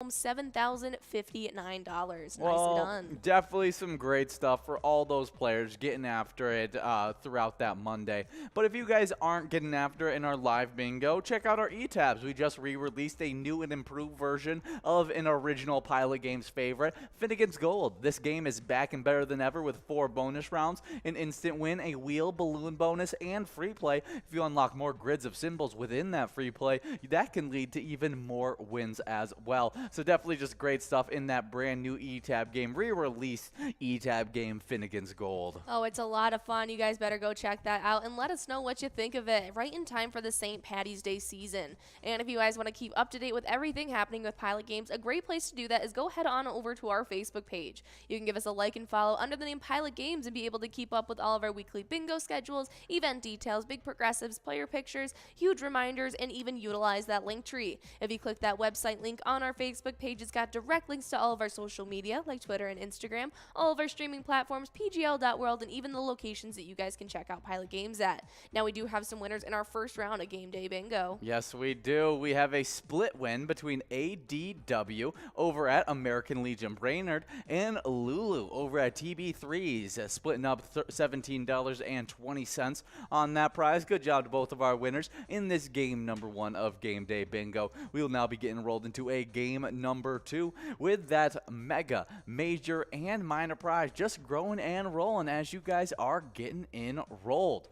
home $7,059. Nicely Well, done. definitely some great stuff for all those players getting after it throughout that Monday. But if you guys aren't getting after it in our live bingo, check out our e-tabs. We just re-released a new and improved version of an original Pilot Games favorite, Finnegan's Gold. This game is back and better than ever with 4 bonus rounds, an instant win, a wheel, balloon bonus, and free play. If you unlock more grids of symbols within that free play, that can lead to even more wins as well. So definitely just great stuff in that brand new e-tab game, re-released e-tab game Finnegan's Gold. Oh, it's a lot of fun. You guys better go check that out and let us know what you think of it right in time for the St. Patty's Day season. And if you guys want to keep up to date with everything happening with Pilot Games, a great place to do that is go head on over to our Facebook page. You can give us a like and follow under the name Pilot Games and be able to keep up with all of our weekly bingo schedules, event details, big progressives, player pictures, huge reminders, and even utilize that link tree. If you click that website link on our Facebook page, it's got direct links to all of our social media like Twitter and Instagram, all of our streaming platforms, pgl.world, and even the locations that you guys can check out Pilot Games at. Now we do have some winners in our first round of Game Day Bingo. Yes, we do. We have a split win between ADW over at American Legion Brainerd and Lulu over at TB3s, splitting up $17.20 on that prize. Good job to both of our winners in this game number 1 of Game Day Bingo. We will now be getting rolled into a game number 2 with that mega, major, and minor prize just growing and rolling as you guys are getting enrolled.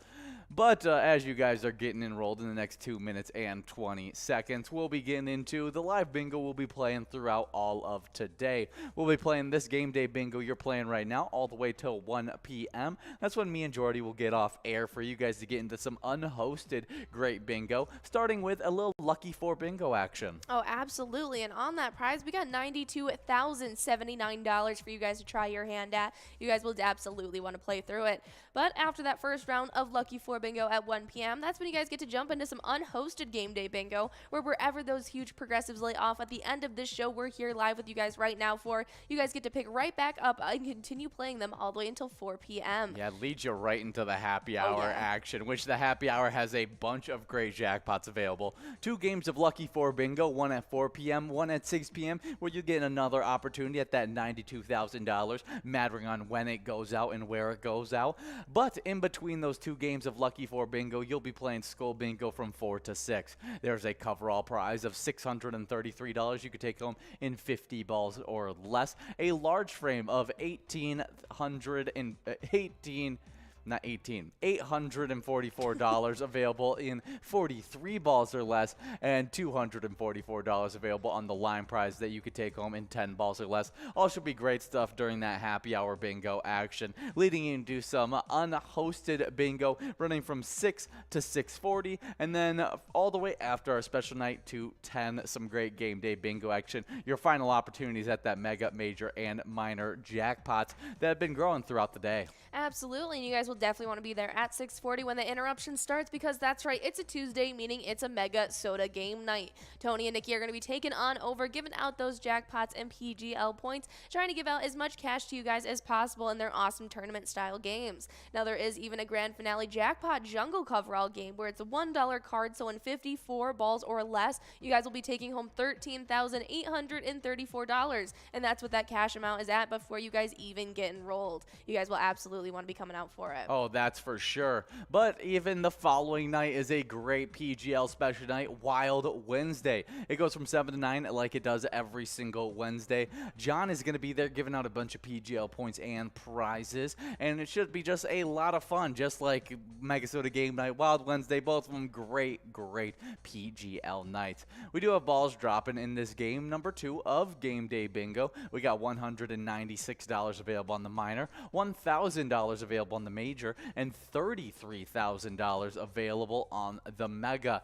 But as you guys are getting enrolled in the next 2 minutes and 20 seconds, we'll be getting into the live bingo we'll be playing throughout all of today. We'll be playing this Game Day Bingo you're playing right now all the way till 1 p.m. That's when me and Jordy will get off air for you guys to get into some unhosted great bingo, starting with a little Lucky 4 bingo action. Oh, absolutely. And on that prize, we got $92,079 for you guys to try your hand at. You guys will absolutely want to play through it. But after that first round of Lucky 4 Bingo at 1 p.m., that's when you guys get to jump into some unhosted Game Day Bingo, where wherever those huge progressives lay off at the end of this show, we're here live with you guys right now for. You guys get to pick right back up and continue playing them all the way until 4 p.m. Yeah, it leads you right into the happy hour action, which the happy hour has a bunch of great jackpots available. 2 games of Lucky 4 Bingo, one at 4 p.m., one at 6 p.m., where you get another opportunity at that $92,000, mattering on when it goes out and where it goes out. But in between those 2 games of Lucky 4 Bingo, you'll be playing Skull Bingo from 4 to 6. There's a coverall prize of $633 you could take home in 50 balls or less. A large frame of $844 available in 43 balls or less, and $244 available on the line prize that you could take home in 10 balls or less. All should be great stuff during that happy hour bingo action, leading you into some unhosted bingo running from 6 to 6:40, and then all the way after our special night to 10, some great Game Day Bingo action. Your final opportunities at that mega, major, and minor jackpots that have been growing throughout the day. Absolutely, and you guys will definitely want to be there at 6:40 when the interruption starts, because that's right, it's a Tuesday, meaning it's a MegaSota game night. Tony and Nikki are going to be taking on over, giving out those jackpots and PGL points, trying to give out as much cash to you guys as possible in their awesome tournament-style games. Now, there is even a grand finale jackpot jungle coverall game where it's a $1 card, so in 54 balls or less, you guys will be taking home $13,834, and that's what that cash amount is at before you guys even get enrolled. You guys will absolutely want to be coming out for it. Oh, that's for sure. But even the following night is a great PGL special night, Wild Wednesday. It goes from 7 to 9 like it does every single Wednesday. John is going to be there giving out a bunch of PGL points and prizes, and it should be just a lot of fun, just like MegaSota Game Night, Wild Wednesday, both of them great PGL nights. We do have balls dropping in this game number 2 of Game Day Bingo. We got $196 available on the minor, $1,000 available on the major, and $33,000 available on the mega.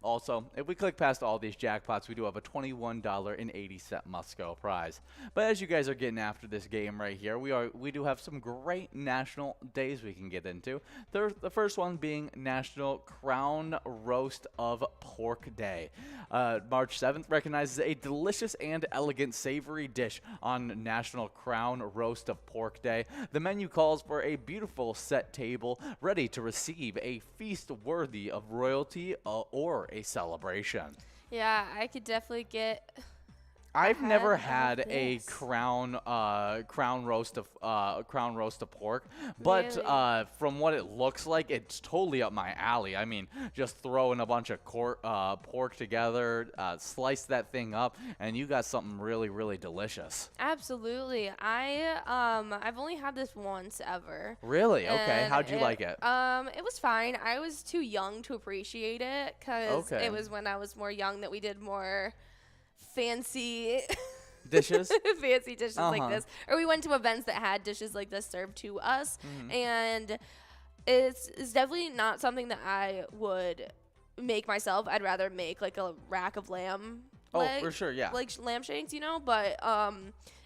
Also, if we click past all these jackpots, we do have a $21.80 must-go prize. But as you guys are getting after this game right here, we do have some great national days we can get into. The first one being National Crown Roast of Pork Day. March 7th recognizes a delicious and elegant savory dish on National Crown Roast of Pork Day. The menu calls for a beautiful set table ready to receive a feast worthy of royalty or a celebration. Yeah, I could definitely get I've never ahead had of a this. crown roast of pork, but Really? from what it looks like, it's totally up my alley. I mean, just throwing a bunch of pork together, slice that thing up, and you got something really, really delicious. Absolutely. I've only had this once ever. Really? Okay. And How'd you like it? it was fine. I was too young to appreciate it because Okay. it was when I was more young that we did more fancy Dishes? fancy dishes like Uh-huh. this, or we went to events that had dishes like this served to us, Mhm. and it's definitely not something that I would make myself. I'd rather make like a rack of lamb. Oh, for sure, yeah. Like lamb shanks, but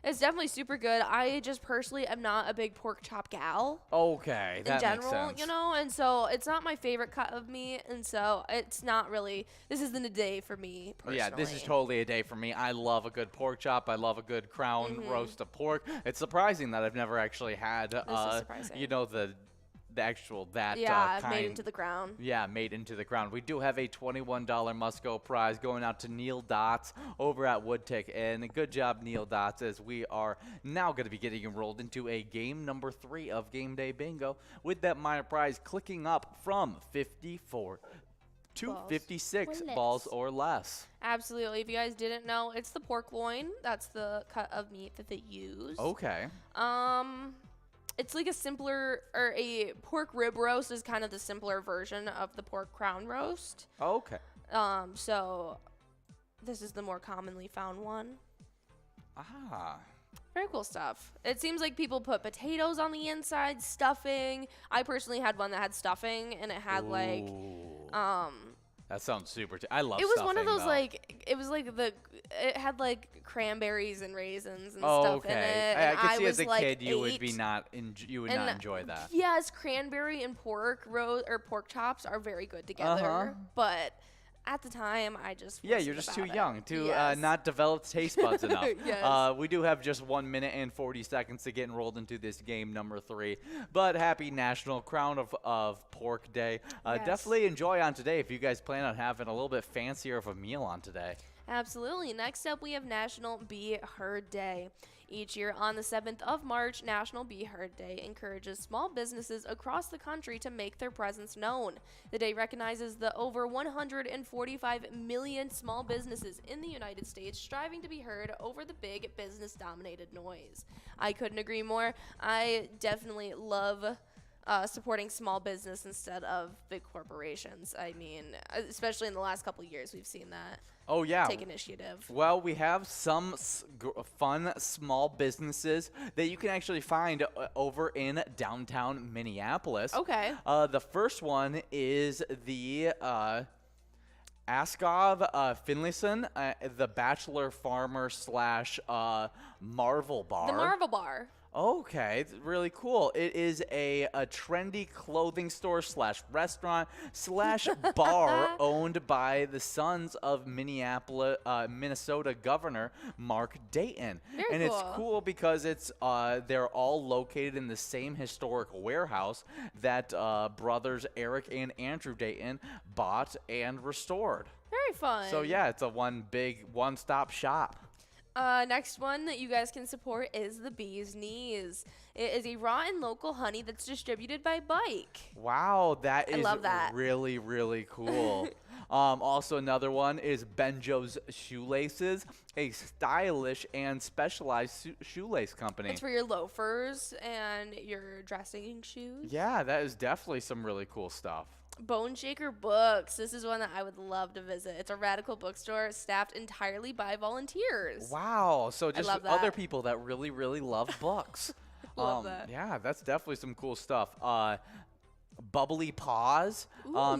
it's definitely super good. I just personally am not a big pork chop gal Okay, in that general, makes sense. and so it's not my favorite cut of meat, and so it's not really. This isn't a day for me personally. Yeah, this is totally a day for me. I love a good pork chop. I love a good crown roast of pork. It's surprising that I've never actually had, This is surprising. the actual that Yeah, kind. made into the ground. Yeah, made into the ground. We do have a $21 must-go prize going out to Neil Dots over at Woodtick. And good job, Neil Dots, as we are now going to be getting enrolled into a game number 3 of Game Day Bingo with that minor prize clicking up from 54 to Balls 56 or less. balls or less. Absolutely. If you guys didn't know, it's the pork loin. That's the cut of meat that they use. Okay. It's like a simpler, or a pork rib roast is kind of the simpler version of the pork crown roast. Okay. So this is the more commonly found one. Ah. Very cool stuff. It seems like people put potatoes on the inside, stuffing. I personally had one that had stuffing, and it had like, Ooh. That sounds super. I love. it was one of stuffing, those though. it was like it had like cranberries and raisins and Oh, stuff in okay. it. I And could see was as a like kid you would be 8. you would not enjoy that. Yes, cranberry and pork pork chops are very good together. Uh-huh. But at the time, I just Yeah, wasn't you're just about too it. young to Yes. not develop taste buds enough. Yes. We do have just 1 minute and 40 seconds to get enrolled into this game number 3. But happy National Crown of Pork Day. Yes. Definitely enjoy on today if you guys plan on having a little bit fancier of a meal on today. Absolutely. Next up, we have National Be Heard Day. Each year on the 7th of March, National Be Heard Day encourages small businesses across the country to make their presence known. The day recognizes the over 145 million small businesses in the United States striving to be heard over the big business-dominated noise. I couldn't agree more. I definitely love supporting small business instead of big corporations. I mean, especially in the last couple of years, we've seen that Oh, yeah. take initiative. Well, we have some fun small businesses that you can actually find over in downtown Minneapolis. Okay. The first one is the Askov Finlayson, the Bachelor Farmer / Marvel Bar. The Marvel Bar. Okay, it's really cool. It is a trendy clothing store / restaurant / bar owned by the sons of Minnesota Governor Mark Dayton. Very and cool. it's cool because it's they're all located in the same historic warehouse that brothers Eric and Andrew Dayton bought and restored. Very fun. So yeah, it's a one-stop shop. Next one that you guys can support is the Bee's Knees. It is a raw and local honey that's distributed by Bike. Wow, that is love that. really, really cool. Also, another one is Benjo's Shoelaces, a stylish and specialized shoelace company. It's for your loafers and your dressing shoes. Yeah, that is definitely some really cool stuff. Bone Shaker Books. This is one that I would love to visit. It's a radical bookstore staffed entirely by volunteers. Wow, so just love other that. people that really, really love books. Love that. Yeah, that's definitely some cool stuff. Bubbly Paws.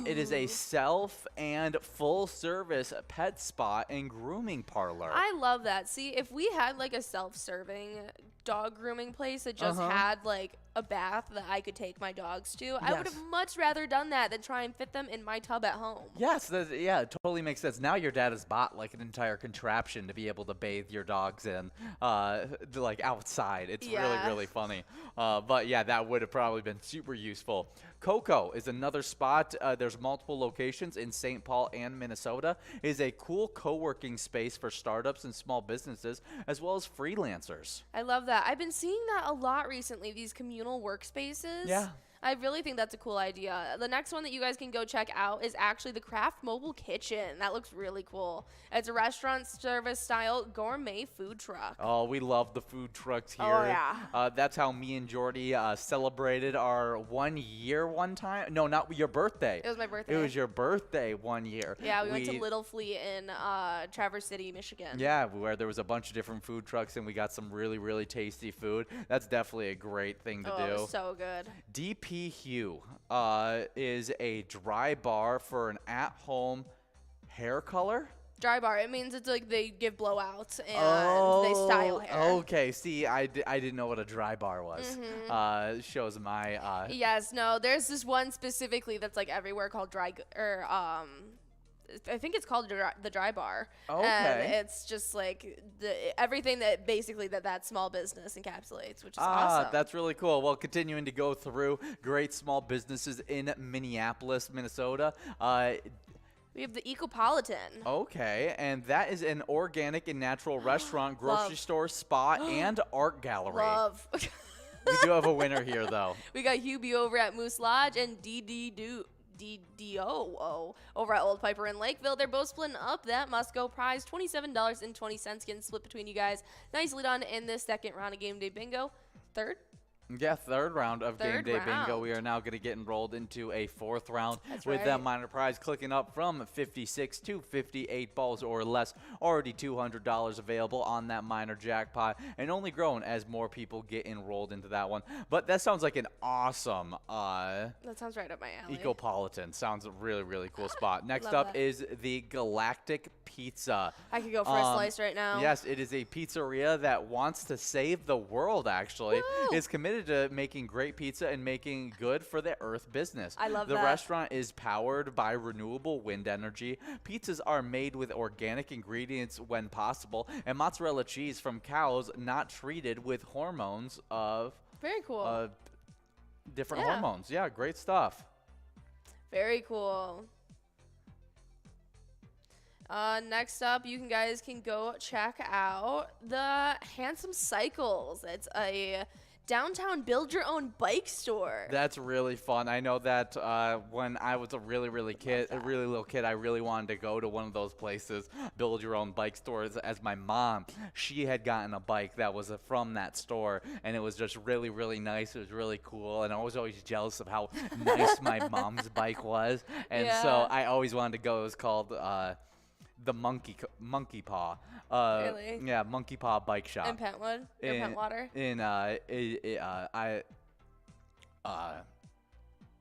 It is a Ooh. self and full service pet spa and grooming parlor. I love that. See, if we had like a self-serving dog grooming place that just Uh-huh. had like a bath that I could take my dogs to, I would Yes. have much rather done that than try and fit them in my tub at home. Yes, yeah, it totally makes sense. Now your dad has bought like an entire contraption to be able to bathe your dogs in, like outside. It's Yeah. really funny. But yeah, that would have probably been super useful. Coco is another spot. There's multiple locations in St. Paul and Minnesota. It is a cool co-working space for startups and small businesses, as well as freelancers. I love that. I've been seeing that a lot recently, these communal workspaces. Yeah. I really think that's a cool idea. The next one that you guys can go check out is actually the Craft Mobile Kitchen. That looks really cool. It's a restaurant service style gourmet food truck. Oh, we love the food trucks here. Oh, yeah. That's how me and Jordy celebrated our 1 year one time. No, not your birthday. It was my birthday. It was your birthday 1 year. Yeah, we went to Little Flea in Traverse City, Michigan. Yeah, where there was a bunch of different food trucks and we got some really tasty food. That's definitely a great thing to do. It was so good. DP Hue is a dry bar for an at-home hair color. Dry bar. It means it's like they give blowouts and they style hair. Okay. See, I didn't know what a dry bar was. Shows my. Yes. No. There's this one specifically that's like everywhere called I think it's called the Dry Bar. Okay. And it's just like everything that basically that small business encapsulates, which is awesome. That's really cool. Well, continuing to go through great small businesses in Minneapolis, Minnesota. We have the Ecopolitan. Okay, and that is an organic and natural restaurant, grocery store, spa, and art gallery. Love. We do have a winner here, though. We got Hubie over at Moose Lodge and DDO over at Old Piper in Lakeville. They're both splitting up that must-go prize, $27.20, getting split between you guys. Nicely done in this second round of Game Day Bingo. Third? Yeah, third round of Game Third Day Bingo. round. We are now going to get enrolled into a fourth round That's with right. that minor prize clicking up from 56 to 58 balls or less. Already $200 available on that minor jackpot and only growing as more people get enrolled into that one. But that sounds like an awesome That sounds right up my alley. Ecopolitan. Sounds a really cool spot. Next Love up that. is the Galactic Pizza. I could go for a slice right now. Yes, it is a pizzeria that wants to save the world, actually. Woo! It's committed to making great pizza and making good for the earth business. I love the that. The restaurant is powered by renewable wind energy. Pizzas are made with organic ingredients when possible, and mozzarella cheese from cows not treated with hormones of Very cool. different Yeah. hormones. Yeah, great stuff. Very cool. Next up, you guys can go check out the Handsome Cycles. It's a downtown build-your-own bike store. That's really fun. I know that when I was a really little kid, I really wanted to go to one of those places, build your own bike stores. As my mom, she had gotten a bike that was from that store, and it was just really nice. It was really cool, and I was always jealous of how nice my mom's bike was, and so Yeah. I always wanted to go. It was called the Monkey Paw. Really? Yeah, Monkey Paw Bike Shop. In Pentwood? Or Pentwater?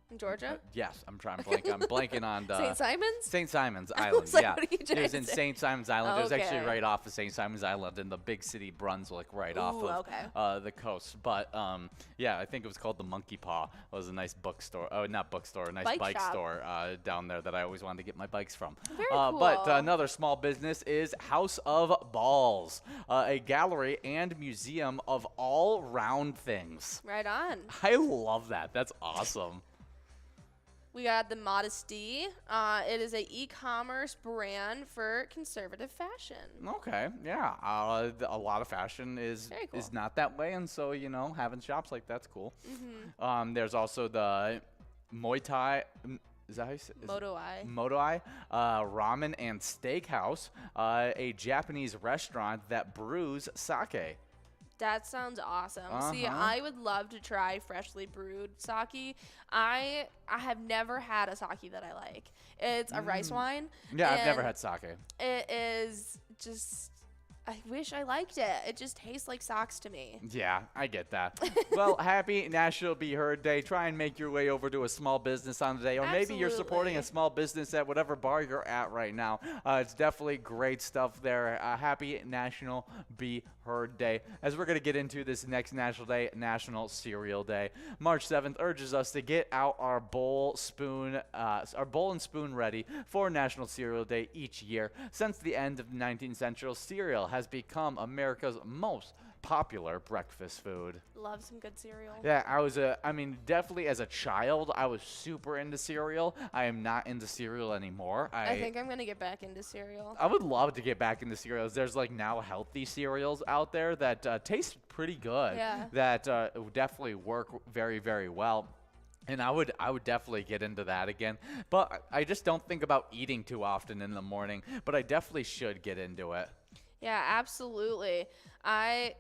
In Georgia? Yes, I'm blanking on the St. Simon's? St. Simon's I Island. was like, Yeah, what are you it trying was to in say? St. Simon's Island. It was actually Okay. right off of St. Simon's Island in the big city Brunswick, right off Ooh, of okay. the coast. But yeah, I think it was called the Monkey Paw. It was a nice bookstore. Oh, not bookstore, a nice Bike bike shop. store down there that I always wanted to get my bikes from. Very But cool. another small business is House of Balls, a gallery and museum of all round things. Right on. I love that. That's awesome. We got the Modesty. It is a e-commerce brand for conservative fashion. Okay, yeah. A lot of fashion is Very cool. not that way, and so having shops like that's cool. There's also the Muay Thai. Is that how you say it? Moto-I. Moto-I, ramen and steakhouse, a Japanese restaurant that brews sake. That sounds awesome. See, Uh-huh. I would love to try freshly brewed sake. I have never had a sake that I like. It's a rice wine. Yeah, I've never and had sake. It is just, I wish I liked it. It just tastes like socks to me. Yeah, I get that. Well, happy National Be Heard Day. Try and make your way over to a small business on the day, or maybe you're supporting a small business at whatever bar you're at right now. It's definitely great stuff there. Happy National Be Heard Day. As we're going to get into this next National Day, National Cereal Day. March 7th urges us to get out our bowl and spoon ready for National Cereal Day each year. Since the end of the 19th century, cereal has become America's most popular breakfast food. Love some good cereal. Yeah, I mean, definitely as a child, I was super into cereal. I am not into cereal anymore. I think I'm going to get back into cereal. I would love to get back into cereals. There's like now healthy cereals out there that taste pretty good. Yeah. That definitely work very, very well. And I would definitely get into that again. But I just don't think about eating too often in the morning. But I definitely should get into it. Yeah, absolutely. I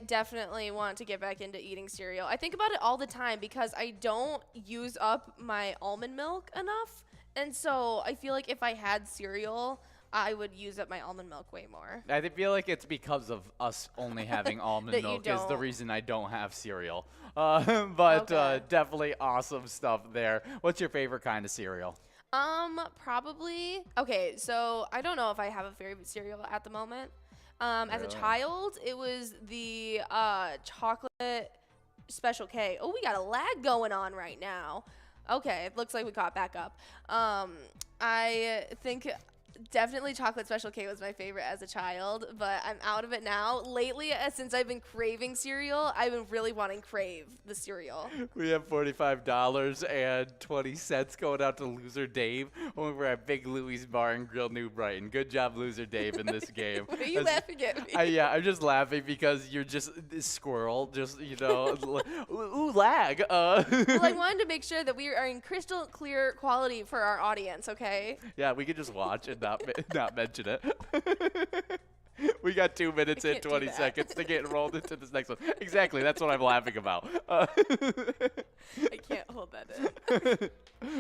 definitely want to get back into eating cereal. I think about it all the time because I don't use up my almond milk enough. And so I feel like if I had cereal, I would use up my almond milk way more. I feel like it's because of us only having almond milk is the don't. reason I don't have cereal. But Okay. definitely awesome stuff there. What's your favorite kind of cereal? Probably. Okay, so I don't know if I have a favorite cereal at the moment. As a Really? child, it was the chocolate Special K. Oh, we got a lag going on right now. Okay, it looks like we got back up. I think definitely chocolate Special K was my favorite as a child, but I'm out of it now. Lately, since I've been craving cereal, I've been really wanting Crave the cereal. We have $45.20 going out to Loser Dave over at Big Louie's Bar and Grill, New Brighton. Good job, Loser Dave, in this game. Why are you laughing at me? Yeah, I'm just laughing because you're just this squirrel, just, ooh, lag. Well, I wanted to make sure that we are in crystal clear quality for our audience, okay? Yeah, we could just watch and not mention it. We got 2 minutes and can't do 20 that. seconds to get enrolled into this next one. Exactly, that's what I'm laughing about. I can't hold that in.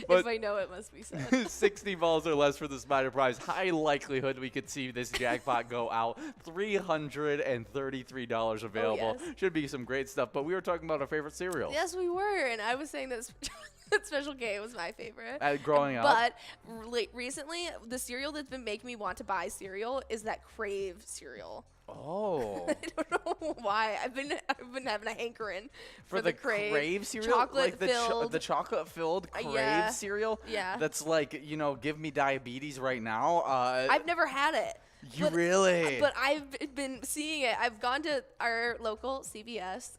But If I know it must be said. 60 balls or less for the Spider Prize. High likelihood we could see this jackpot go out. $333 available. yes. Should be some great stuff. But we were talking about our favorite cereals. Yes, we were, and I was saying that Special K was my favorort. Growing up. But recently, the cereal that's been making me want to buy cereal is that Crave cereal. Oh. I don't know why. I've been having a hankering for the Crave cereal, chocolate like filled. the chocolate filled Crave yeah. cereal. Yeah. That's like, give me diabetes right now. I've never had it. You really? But I've been seeing it. I've gone to our local CVS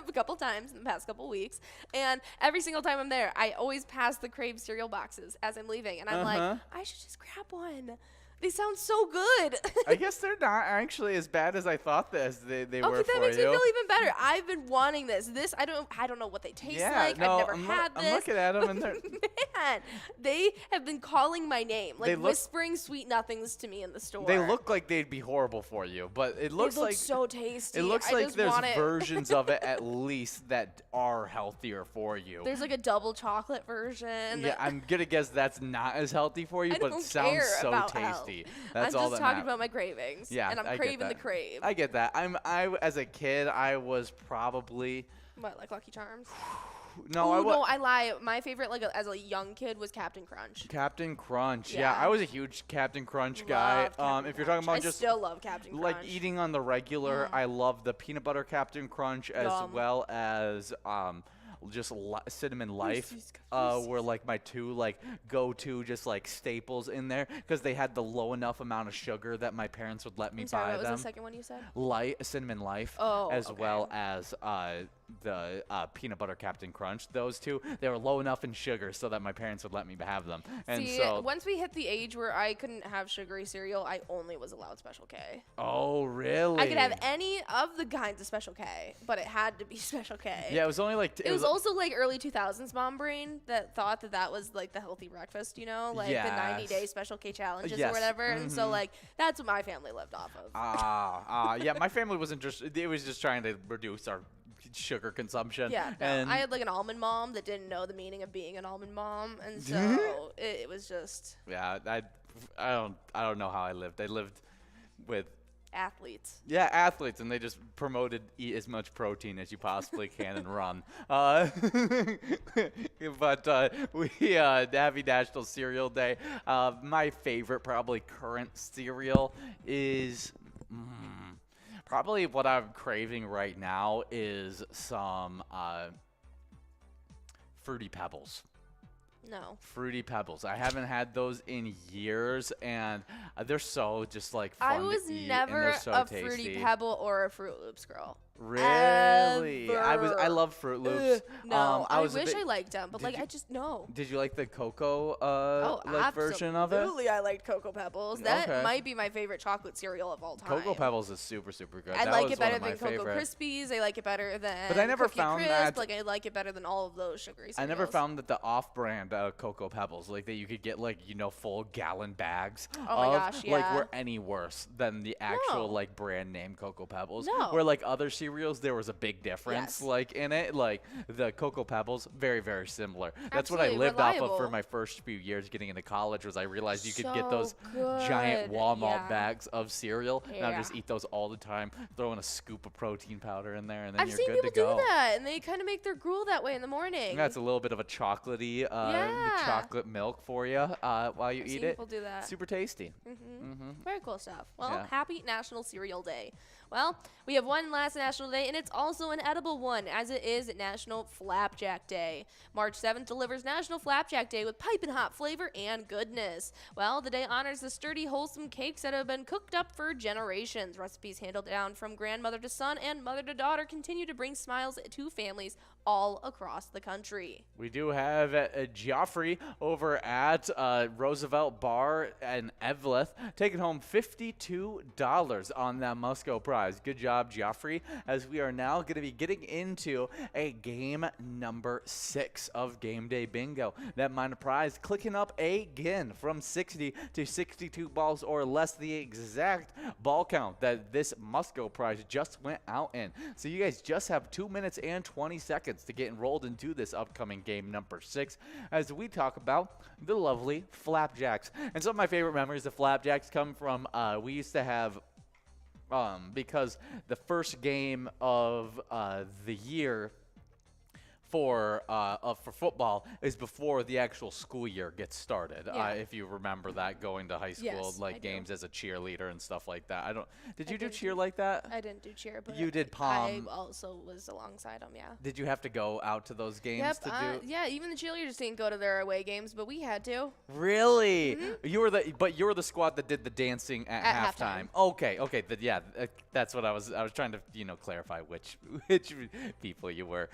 a couple times in the past couple weeks, and every single time I'm there, I always pass the Crave cereal boxes as I'm leaving, and I'm like, I should just grab one. They sound so good. I guess they're not actually as bad as I thought they were for you. Okay, that makes me feel even better. I've been wanting this. I don't know what they taste like. No, I've never had this. I'm looking at them and they're Man, they have been calling my name, like They look- whispering sweet nothings to me in the store. they look like they'd be horrible for you, but it looks They look like so tasty. it looks I like just there's want it. versions of it at least that are healthier for you. There's like a double chocolate version. Yeah, I'm gonna guess that's not as healthy for you, I but don't it sounds care so about tasty. health. That's I'm all just that talking matters. about my cravings. Yeah, and I'm I get craving the that. Crave. I get that. As a kid, I was probably What, like Lucky Charms? no, Ooh, I was no, I lie. My favorite, like as a young kid, was Captain Crunch. Captain Crunch. Yeah, Yeah. I was a huge Captain Crunch guy. Love Captain If you're talking about Crunch. just I still love Captain Crunch. like eating on the regular, I love the peanut butter Captain Crunch as Yum. well as just cinnamon life Reese's were like my two like go-to just like staples in there because they had the low enough amount of sugar that my parents would let me I'm sorry, buy what was them. the second one you said? Cinnamon life, Oh, as okay. well as the peanut butter Captain Crunch. Those two, they were low enough in sugar so that my parents would let me have them. And See, so, once we hit the age where I couldn't have sugary cereal, I only was allowed Special K. oh really? I could have any of the kinds of Special K, but it had to be Special K. Yeah, it was only like It was also like early 2000s mom brain that thought that was like the healthy breakfast, like the 90-day Special K challenges Yes. or whatever. And so like that's what my family lived off of. Yeah, my family wasn't just, it was just trying to reduce our sugar consumption. Yeah, no, and I had like an almond mom that didn't know the meaning of being an almond mom, and so it was just. yeah, I don't know how I lived. I lived with Athletes. athletes, and they just promoted eat as much protein as you possibly can and run. But Happy National Cereal Day. My favorite, probably current cereal is. Probably what I'm craving right now is some Fruity Pebbles. No. Fruity Pebbles. I haven't had those in years, and they're so just like fun I was to eat, never and they're so a tasty. Fruity Pebble or a Fruit Loops girl. Really? I Ever. love Fruit Loops. No, I was a wish big- I liked them, but did like you- I just no. Did you like the cocoa version of it? Absolutely, I liked Cocoa Pebbles. That Okay. might be my favorite chocolate cereal of all time. Cocoa Pebbles is super, super good. I That like was it one better of my than Cocoa favorite. Krispies. I like it better than. But I never Cookie found Crisp. that- Like I like it better than all of those sugary cereals. I never found that the off-brand Cocoa Pebbles, like that you could get like full gallon bags Oh my of, gosh, like yeah. were any worse than the actual No. like brand name Cocoa Pebbles. No. Where like other cereals, there was a big difference Yes. like in it. Like the Cocoa Pebbles, very, very similar. That's what I Absolutely lived off of reliable. for my first few years getting into college. Was I realized you could get So those giant good, Walmart yeah. bags of cereal, and I would Yeah. just eat those all the time. Throw in a scoop of protein powder in there, and then I've you're seen good people to go. do that, and they kind of make their gruel that way in the morning. That's a little bit of a chocolatey Yeah. chocolate milk for you while you I've eat seen it. people do that. Super tasty. Very cool stuff. Well, Yeah. happy National Cereal Day. Well, we have one last National Day, and it's also an edible one, as it is National Flapjack Day. March 7th delivers National Flapjack Day with piping hot flavor and goodness. Well, the day honors the sturdy, wholesome cakes that have been cooked up for generations. Recipes handled down from grandmother to son and mother to daughter continue to bring smiles to families all across the country. We do have Joffrey over at Roosevelt Bar in Eveleth taking home $52 on that Musco prize. Good job, Joffrey, as we are now going to be getting into a game number 6 of Game Day Bingo. That minor prize clicking up again from 60 to 62 balls or less, the exact ball count that this Musco prize just went out in. So you guys just have 2 minutes and 20 seconds to get enrolled into this upcoming game number 6 as we talk about the lovely flapjacks. And some of my favorite memories of flapjacks come from we used to have because the first game of the year for football is before the actual school year gets started. Yeah. If you remember that, going to high school, Yes, like I do. games as a cheerleader and stuff like that. Did you do didn't cheer do- like that? I didn't do cheer, but You did I pom. also was alongside them, yeah. Did you have to go out to those games Yep, to do? yeah, even the cheerleaders didn't go to their away games, but we had to. Really? You were the squad that did the dancing at At halftime. halftime. Okay, that's what I was trying to clarify which people you were.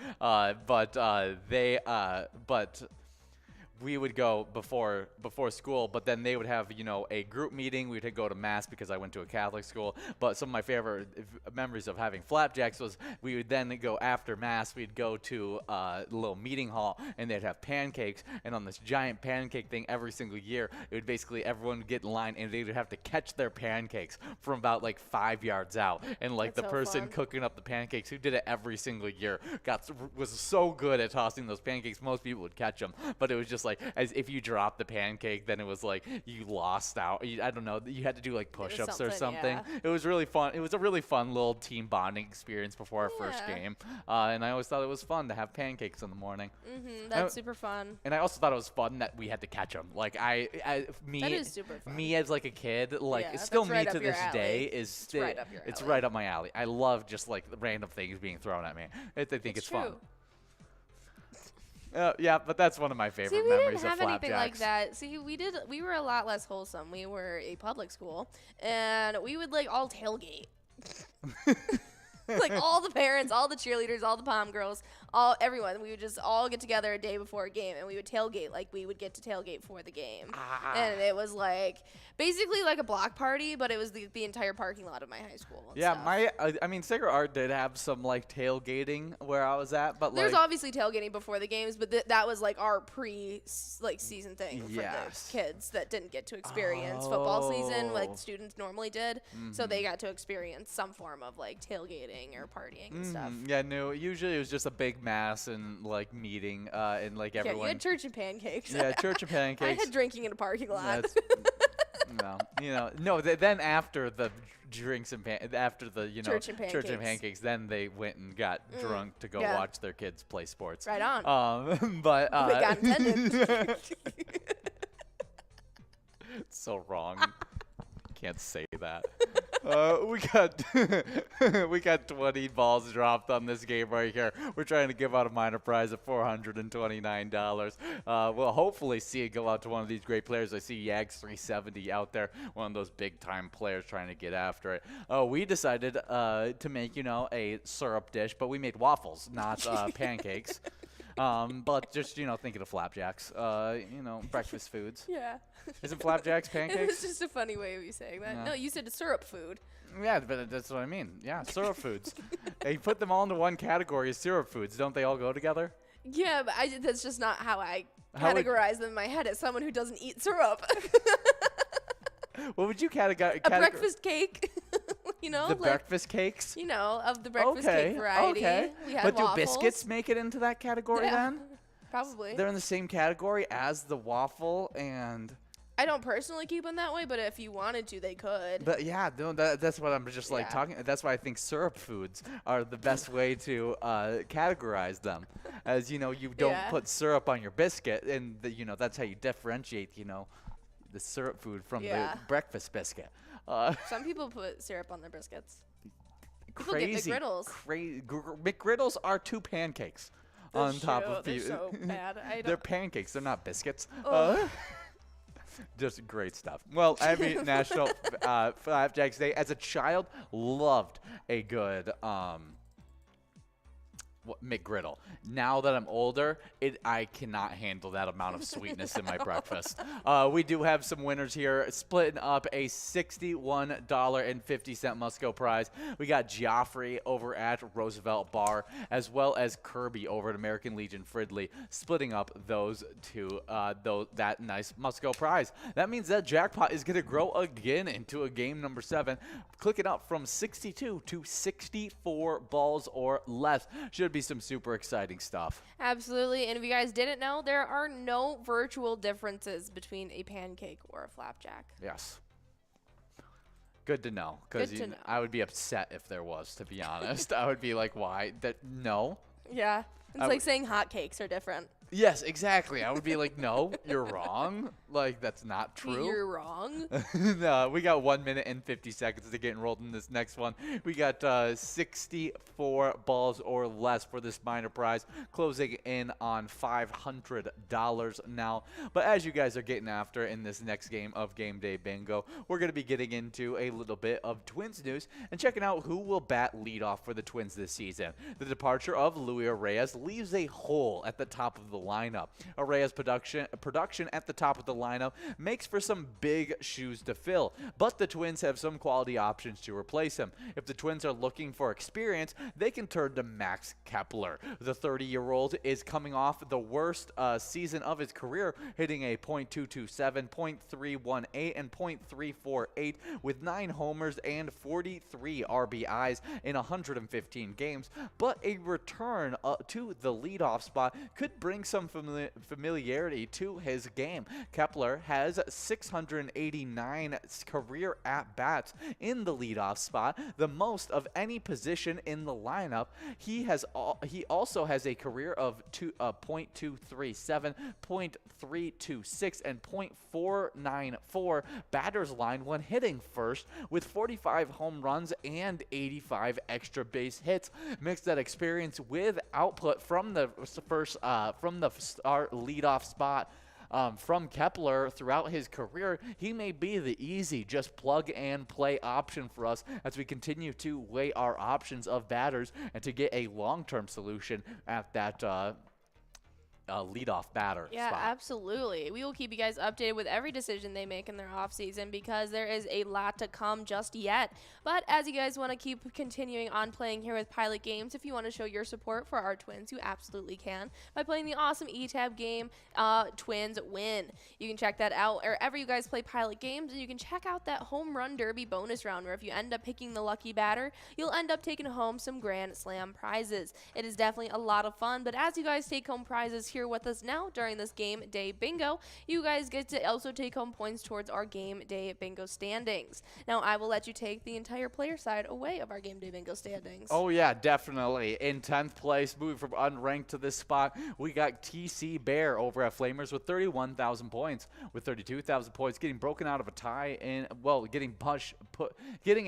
But we would go before school, but then they would have a group meeting. We'd go to mass because I went to a Catholic school. But some of my favorite memories of having flapjacks was we would then go after mass. We'd go to the little meeting hall, and they'd have pancakes. And on this giant pancake thing every single year, it would basically everyone would get in line, and they would have to catch their pancakes from about like 5 yards out. And like That's the so person fun. cooking up the pancakes, who did it every single year, was so good at tossing those pancakes. Most people would catch them, but it was just like as if you dropped the pancake, then it was like you lost out. I don't know. You had to do like push-ups or something, something. It was really fun. It was a really fun little team bonding experience before our first Yeah. game, and I always thought it was fun to have pancakes in the morning. That's super fun. And I also thought it was fun that we had to catch them. Like That is super fun. me as like a kid, like Yeah, still that's me right to up your this alley. day is right up your it's alley. right up my alley. I love just like the random things being thrown at me. I think it's fun. true. Yeah, but that's one of my favorite See, we memories didn't have of anything like flapjacks. that. See, we were a lot less wholesome. We were a public school, and we would like all tailgate. Like all the parents, all the cheerleaders, all the pom girls, everyone. We would just all get together a day before a game, and we would tailgate like we would get to tailgate for the game. And it was like basically like a block party, but it was the entire parking lot of my high school. And Yeah, stuff. I mean, Sacred Art did have some like tailgating where I was at, but There's like obviously tailgating before the games, but that was like our season thing for Yes. the kids that didn't get to experience football season like Oh. students normally did. So they got to experience some form of like tailgating or partying and stuff. Yeah, no. Usually it was just a big mass and like meeting, and like Yeah, you everyone. had church and pancakes. Yeah, church and I pancakes. had drinking in a parking lot. That's No. Then after the drinks and after the Church and church and pancakes. pancakes, then they went and got drunk to go yeah. watch their kids play sports. Right on. But We got intended. it's so wrong. Can't say that. We got 20 balls dropped on this game right here. We're trying to give out a minor prize of $429. We'll hopefully see it go out to one of these great players. I see Yags 370 out there, one of those big time players trying to get after it. We decided to make a syrup dish, but we made waffles, not pancakes. But just thinking of flapjacks, breakfast foods. Yeah. Isn't flapjacks It pancakes? was just a funny way of you saying that. Yeah. No, you said syrup food. Yeah, but that's what I mean. Yeah, syrup foods. They put them all into one category as syrup foods. Don't they all go together? Yeah, but that's just not how I How would- categorize them in my head as someone who doesn't eat syrup. What would you categorize? A breakfast cake, The breakfast cakes? of the breakfast cake variety. Okay. We had But waffles. do biscuits make it into that category Yeah, then? probably. They're in the same category as the waffle and... I don't personally keep them that way, but if you wanted to, they could. But yeah, no, that's what I'm just Yeah. talking. That's why I think syrup foods are the best way to categorize them. As you don't Yeah. put syrup on your biscuit, and that's how you differentiate. The syrup food from Yeah. the breakfast biscuit. Some people put syrup on their biscuits. People Crazy. get McGriddles. McGriddles are two pancakes on top of They're you. so bad. They're pancakes. They're not biscuits. Ugh. Just great stuff. Well, every National Flapjacks Day, as a child, loved a good McGriddle. Now that I'm older, I cannot handle that amount of sweetness in my breakfast. We do have some winners here, splitting up a $61.50 Musco prize. We got Joffrey over at Roosevelt Bar, as well as Kirby over at American Legion Fridley, splitting up those two, that nice Musco prize. That means that jackpot is going to grow again into a game number 7, clicking up from 62 to 64 balls or less. Should be some super exciting stuff. Absolutely. And if you guys didn't know, there are no virtual differences between a pancake or a flapjack. Yes. Good to know, because Good to know. I would be upset if there was, to be honest. I would be like, why? No. Yeah. It's like saying hotcakes are different. Yes, exactly. I would be like, no, you're wrong. Like, that's not true. You're wrong. No, we got 1 minute and 50 seconds to get enrolled in this next one. We got 64 balls or less for this minor prize, closing in on $500 now. But as you guys are getting after in this next game of Game Day Bingo, we're going to be getting into a little bit of Twins news and checking out who will bat leadoff for the Twins this season. The departure of Luis Reyes leaves a hole at the top of the lineup. Reyes' production at the top of the lineup makes for some big shoes to fill, but the Twins have some quality options to replace him. If the Twins are looking for experience, they can turn to Max Kepler. The 30-year-old is coming off the worst season of his career, hitting a .227, .318, and .348 with 9 homers and 43 RBIs in 115 games, but a return to the leadoff spot could bring some familiarity to his game. Kepler has 689 career at-bats in the leadoff spot, the most of any position in the lineup. He also has a career of .237, .326, and .494 batter's line when hitting first, with 45 home runs and 85 extra base hits. Mix that experience with output from the start leadoff spot from Kepler throughout his career. He may be the easy, just plug and play option for us as we continue to weigh our options of batters and to get a long-term solution at that leadoff batter spot. Absolutely. We will keep you guys updated with every decision they make in their offseason because there is a lot to come just yet. But as you guys want to keep continuing on playing here with Pilot Games, if you want to show your support for our Twins, you absolutely can by playing the awesome eTab game, Twins Win. You can check that out wherever you guys play Pilot Games, and you can check out that Home Run Derby bonus round where if you end up picking the lucky batter, you'll end up taking home some Grand Slam prizes. It is definitely a lot of fun, but as you guys take home prizes here here with us now during this game day bingo, you guys get to also take home points towards our game day bingo standings. Now, I will let you take the entire player side away of our game day bingo standings. Oh, yeah, definitely. In 10th place, moving from unranked to this spot, we got TC Bear over at Flamers with 31,000 points. With 32,000 points, getting broken out of a tie and, well, getting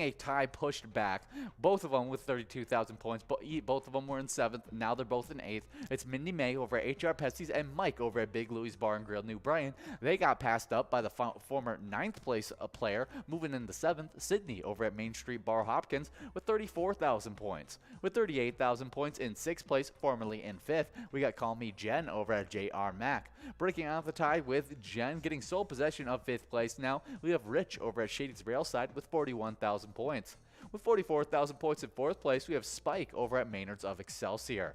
a tie pushed back. Both of them with 32,000 points. Both of them were in 7th. Now they're both in 8th. It's Mindy May over at HR Pesties and Mike over at Big Louie's Bar and Grill New Brian. They got passed up by the former 9th place player, moving into 7th. Sydney over at Main Street Bar Hopkins with 34,000 points. With 38,000 points in 6th place, formerly in 5th, we got Call Me Jen over at JR Mac. Breaking out the tie with Jen getting sole possession of 5th place now, we have Rich over at Shady's Railside with 41,000 points. With 44,000 points in 4th place, we have Spike over at Maynard's of Excelsior.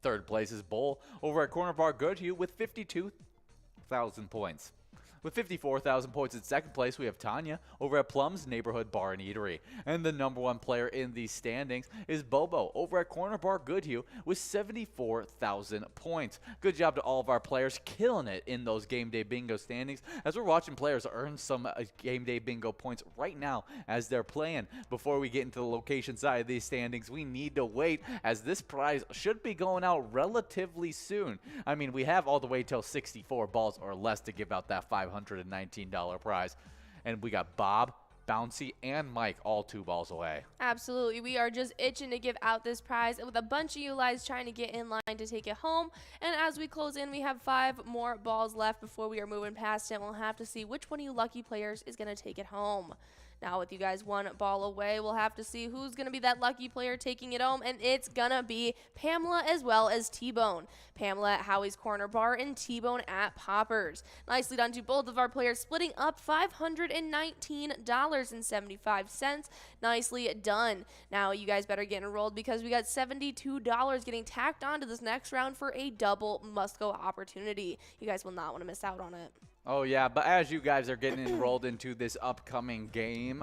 3rd place is Bull over at Corner Bar Goodhue with 52,000 points. With 54,000 points in 2nd place, we have Tanya over at Plum's Neighborhood Bar and Eatery. And the number 1 player in these standings is Bobo over at Corner Bar Goodhue with 74,000 points. Good job to all of our players, killing it in those game day bingo standings, as we're watching players earn some game day bingo points right now as they're playing. Before we get into the location side of these standings, we need to wait, as this prize should be going out relatively soon. I mean, we have all the way till 64 balls or less to give out that $519 prize. And we got Bob, Bouncy, and Mike all 2 balls away. Absolutely. We are just itching to give out this prize with a bunch of you guys trying to get in line to take it home. And as we close in, we have 5 more balls left before we are moving past it. We'll have to see which one of you lucky players is going to take it home. Now, with you guys 1 ball away, we'll have to see who's going to be that lucky player taking it home, and it's going to be Pamela as well as T-Bone. Pamela at Howie's Corner Bar and T-Bone at Poppers. Nicely done to both of our players, splitting up $519.75. Nicely done. Now, you guys better get enrolled because we got $72 getting tacked on to this next round for a double must-go opportunity. You guys will not want to miss out on it. Oh, yeah, but as you guys are getting enrolled into this upcoming game,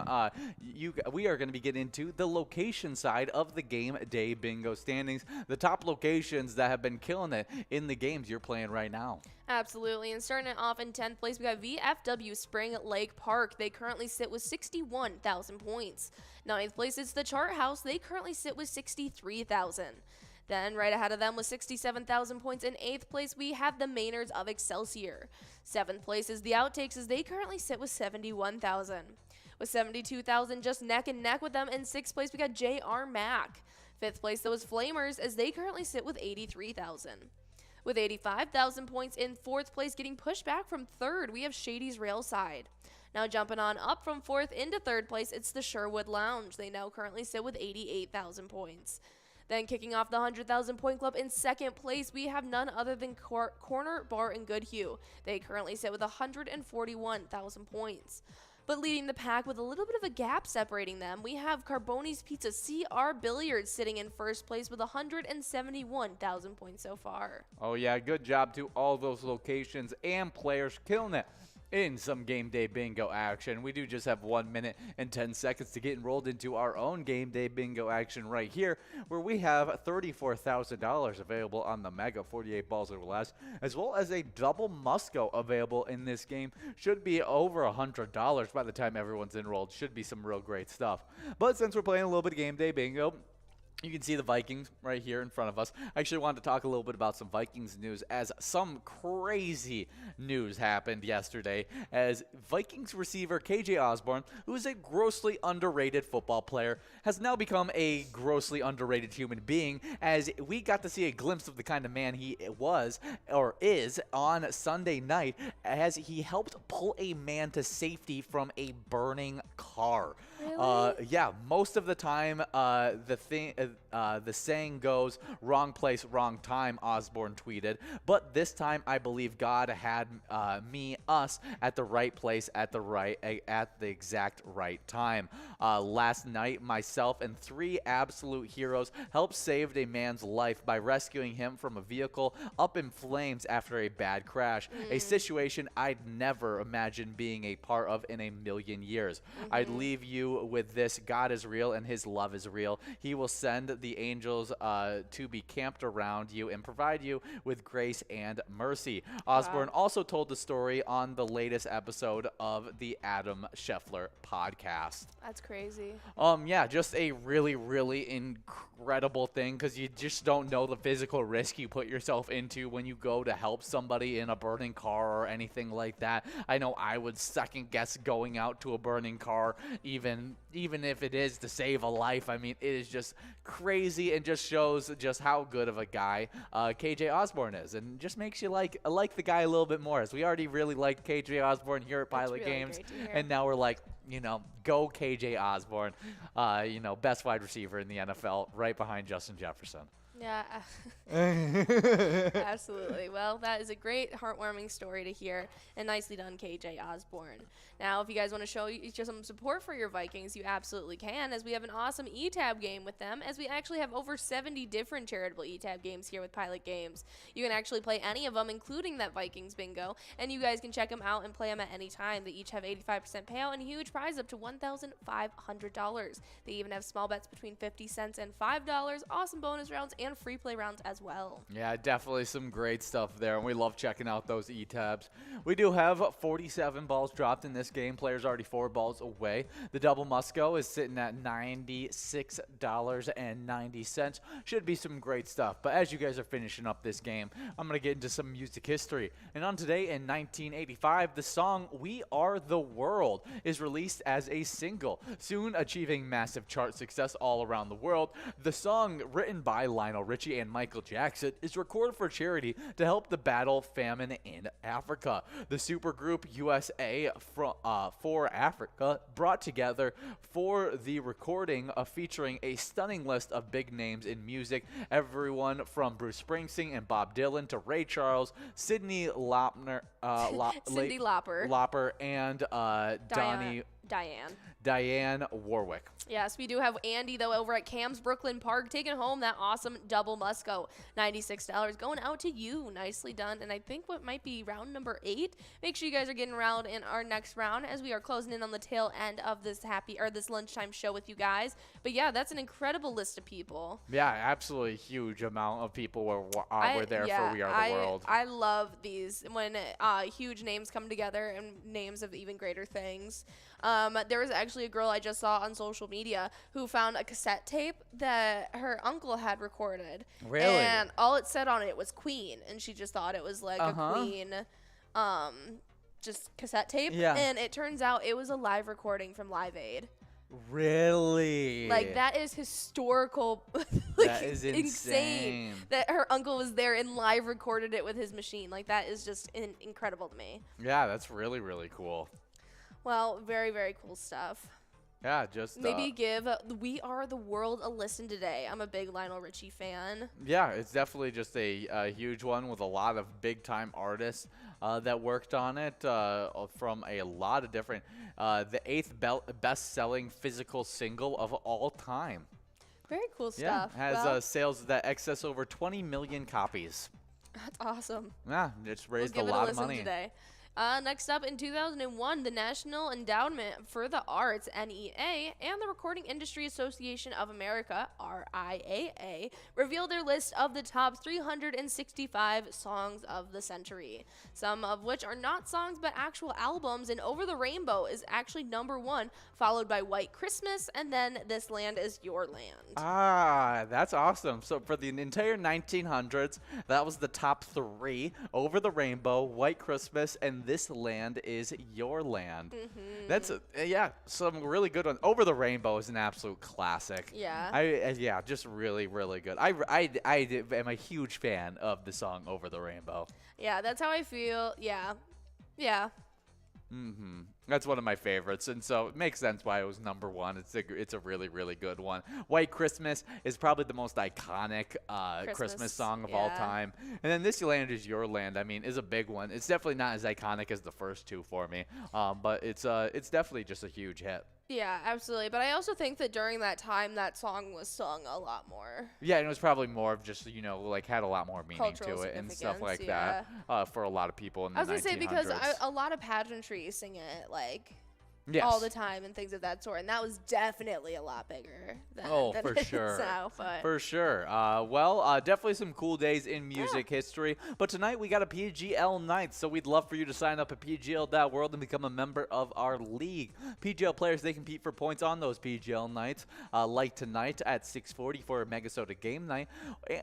we are going to be getting into the location side of the game day bingo standings, the top locations that have been killing it in the games you're playing right now. Absolutely, and starting it off in 10th place, we got VFW Spring Lake Park. They currently sit with 61,000 points. 9th place is the Chart House. They currently sit with 63,000. Then right ahead of them with 67,000 points in 8th place, we have the Maynards of Excelsior. 7th place is the Outtakes, as they currently sit with 71,000. With 72,000 just neck and neck with them in 6th place, we got JR Mac. 5th place, though, is Flamers, as they currently sit with 83,000. With 85,000 points in 4th place, getting pushed back from 3rd, we have Shady's Railside. Now jumping on up from 4th into 3rd place, it's the Sherwood Lounge. They now currently sit with 88,000 points. Then kicking off the 100,000 point club in 2nd place, we have none other than Corner Bar and Goodhue. They currently sit with 141,000 points. But leading the pack with a little bit of a gap separating them, we have Carboni's Pizza CR Billiards sitting in 1st place with 171,000 points so far. Oh, yeah, good job to all those locations and players killing it in some game day bingo action. We do just have 1 minute and 10 seconds to get enrolled into our own game day bingo action right here, where we have $34,000 available on the Mega 48 balls or less, as well as a double must-go available in this game. Should be over $100 by the time everyone's enrolled. Should be some real great stuff. But since we're playing a little bit of game day bingo, you can see the Vikings right here in front of us. I actually wanted to talk a little bit about some Vikings news, as some crazy news happened yesterday, as Vikings receiver KJ Osborne, who is a grossly underrated football player, has now become a grossly underrated human being, as we got to see a glimpse of the kind of man he was or is on Sunday night, as he helped pull a man to safety from a burning car. Really? Yeah, most of the time, the saying goes, wrong place, wrong time, Osborne tweeted. But this time, I believe God had us at the right place at the exact right time. Last night, myself and 3 absolute heroes helped save a man's life by rescuing him from a vehicle up in flames after a bad crash. A situation I'd never imagined being a part of in a million years. I'd leave you do with this. God is real and his love is real. He will send the angels to be camped around you and provide you with grace and mercy. Osborne also told the story on the latest episode of the Adam Scheffler podcast. That's crazy. Yeah, just a really, really incredible thing, because you just don't know the physical risk you put yourself into when you go to help somebody in a burning car or anything like that. I know I would second guess going out to a burning car, even if it is to save a life. I mean, it is just crazy and just shows just how good of a guy KJ Osborne is, and just makes you like the guy a little bit more, as we already really liked KJ Osborne here at Pilot Games, and now we're like, go KJ Osborne, best wide receiver in the NFL, right behind Justin Jefferson. Yeah, absolutely. Well, that is a great, heartwarming story to hear, and nicely done, KJ Osborne. Now, if you guys want to show some support for your Vikings, you absolutely can, as we have an awesome eTab game with them, as we actually have over 70 different charitable eTab games here with Pilot Games. You can actually play any of them, including that Vikings bingo, and you guys can check them out and play them at any time. They each have 85% payout and a huge prize up to $1,500. They even have small bets between 50 cents and $5, awesome bonus rounds, and free play rounds as well. Yeah, definitely some great stuff there, and we love checking out those eTabs. We do have 47 balls dropped in this game. Players already 4 balls away. The double Musco is sitting at $96.90. Should be some great stuff. But as you guys are finishing up this game, I'm going to get into some music history. And on today in 1985, the song We Are the World is released as a single, soon achieving massive chart success all around the world. The song, written by Lionel Richie and Michael Jackson, is recorded for charity to help the battle famine in Africa. The supergroup USA for Africa brought together for the recording, featuring a stunning list of big names in music, everyone from Bruce Springsteen and Bob Dylan to Ray Charles, Cyndi Lauper, and Diane Warwick. Yes, we do have Andy, though, over at Cam's Brooklyn Park, taking home that awesome double Musco. $96 going out to you. Nicely done. And I think what might be round number 8. Make sure you guys are getting around in our next round, as we are closing in on the tail end of this this lunchtime show with you guys. But yeah, that's an incredible list of people. Yeah, absolutely huge amount of people were there for We Are the World. I love these when huge names come together and names of even greater things. There was actually a girl I just saw on social media who found a cassette tape that her uncle had recorded. Really? And all it said on it was Queen, and she just thought it was like a Queen just cassette tape. Yeah. And it turns out it was a live recording from Live Aid. Really? Like, that is historical. That is insane. That her uncle was there and live recorded it with his machine. Like, that is just incredible to me. Yeah, that's really, really cool. Well, very, very cool stuff. Yeah, just maybe give We Are the World a listen today. I'm a big Lionel Richie fan. Yeah, it's definitely just a huge one with a lot of big-time artists that worked on it from a lot of different, the 8th best-selling physical single of all time. Very cool stuff. Yeah, has sales that excess over 20 million copies. That's awesome. Yeah, it's raised a lot of money. Today. Next up, in 2001, the National Endowment for the Arts, NEA, and the Recording Industry Association of America, RIAA, revealed their list of the top 365 songs of the century, some of which are not songs but actual albums, and Over the Rainbow is actually number 1, followed by White Christmas, and then This Land Is Your Land. Ah, that's awesome. So for the entire 1900s, that was the top 3, Over the Rainbow, White Christmas, and This Land Is Your Land. Mm-hmm. That's some really good ones. Over the Rainbow is an absolute classic. Yeah. Just really, really good. I am a huge fan of the song Over the Rainbow. Yeah, that's how I feel. Yeah. Mm-hmm. That's one of my favorites, and so it makes sense why it was number 1. It's a really, really good one. White Christmas is probably the most iconic Christmas song of all time. And then This Land Is Your Land, I mean, is a big one. It's definitely not as iconic as the first 2 for me, but it's definitely just a huge hit. Yeah, absolutely. But I also think that during that time, that song was sung a lot more. Yeah, and it was probably more of just, like had a lot more meaning Cultural to it and stuff significance, like that for a lot of people in the 1900s. I was going to say, because a lot of pageantry sing it, like... all the time and things of that sort. And that was definitely a lot bigger than, than for it is sure. now. But For sure. Definitely some cool days in music history. But tonight we got a PGL night, so we'd love for you to sign up at PGL.world and become a member of our league. PGL players, they compete for points on those PGL nights, like tonight at 6:40 for a MegaSota game night.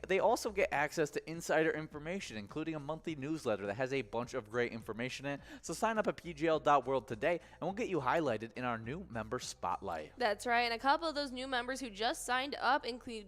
They also get access to insider information, including a monthly newsletter that has a bunch of great information in it. So sign up at PGL.world today, and we'll get you highlighted in our new member spotlight. that's right. And a couple of those new members who just signed up include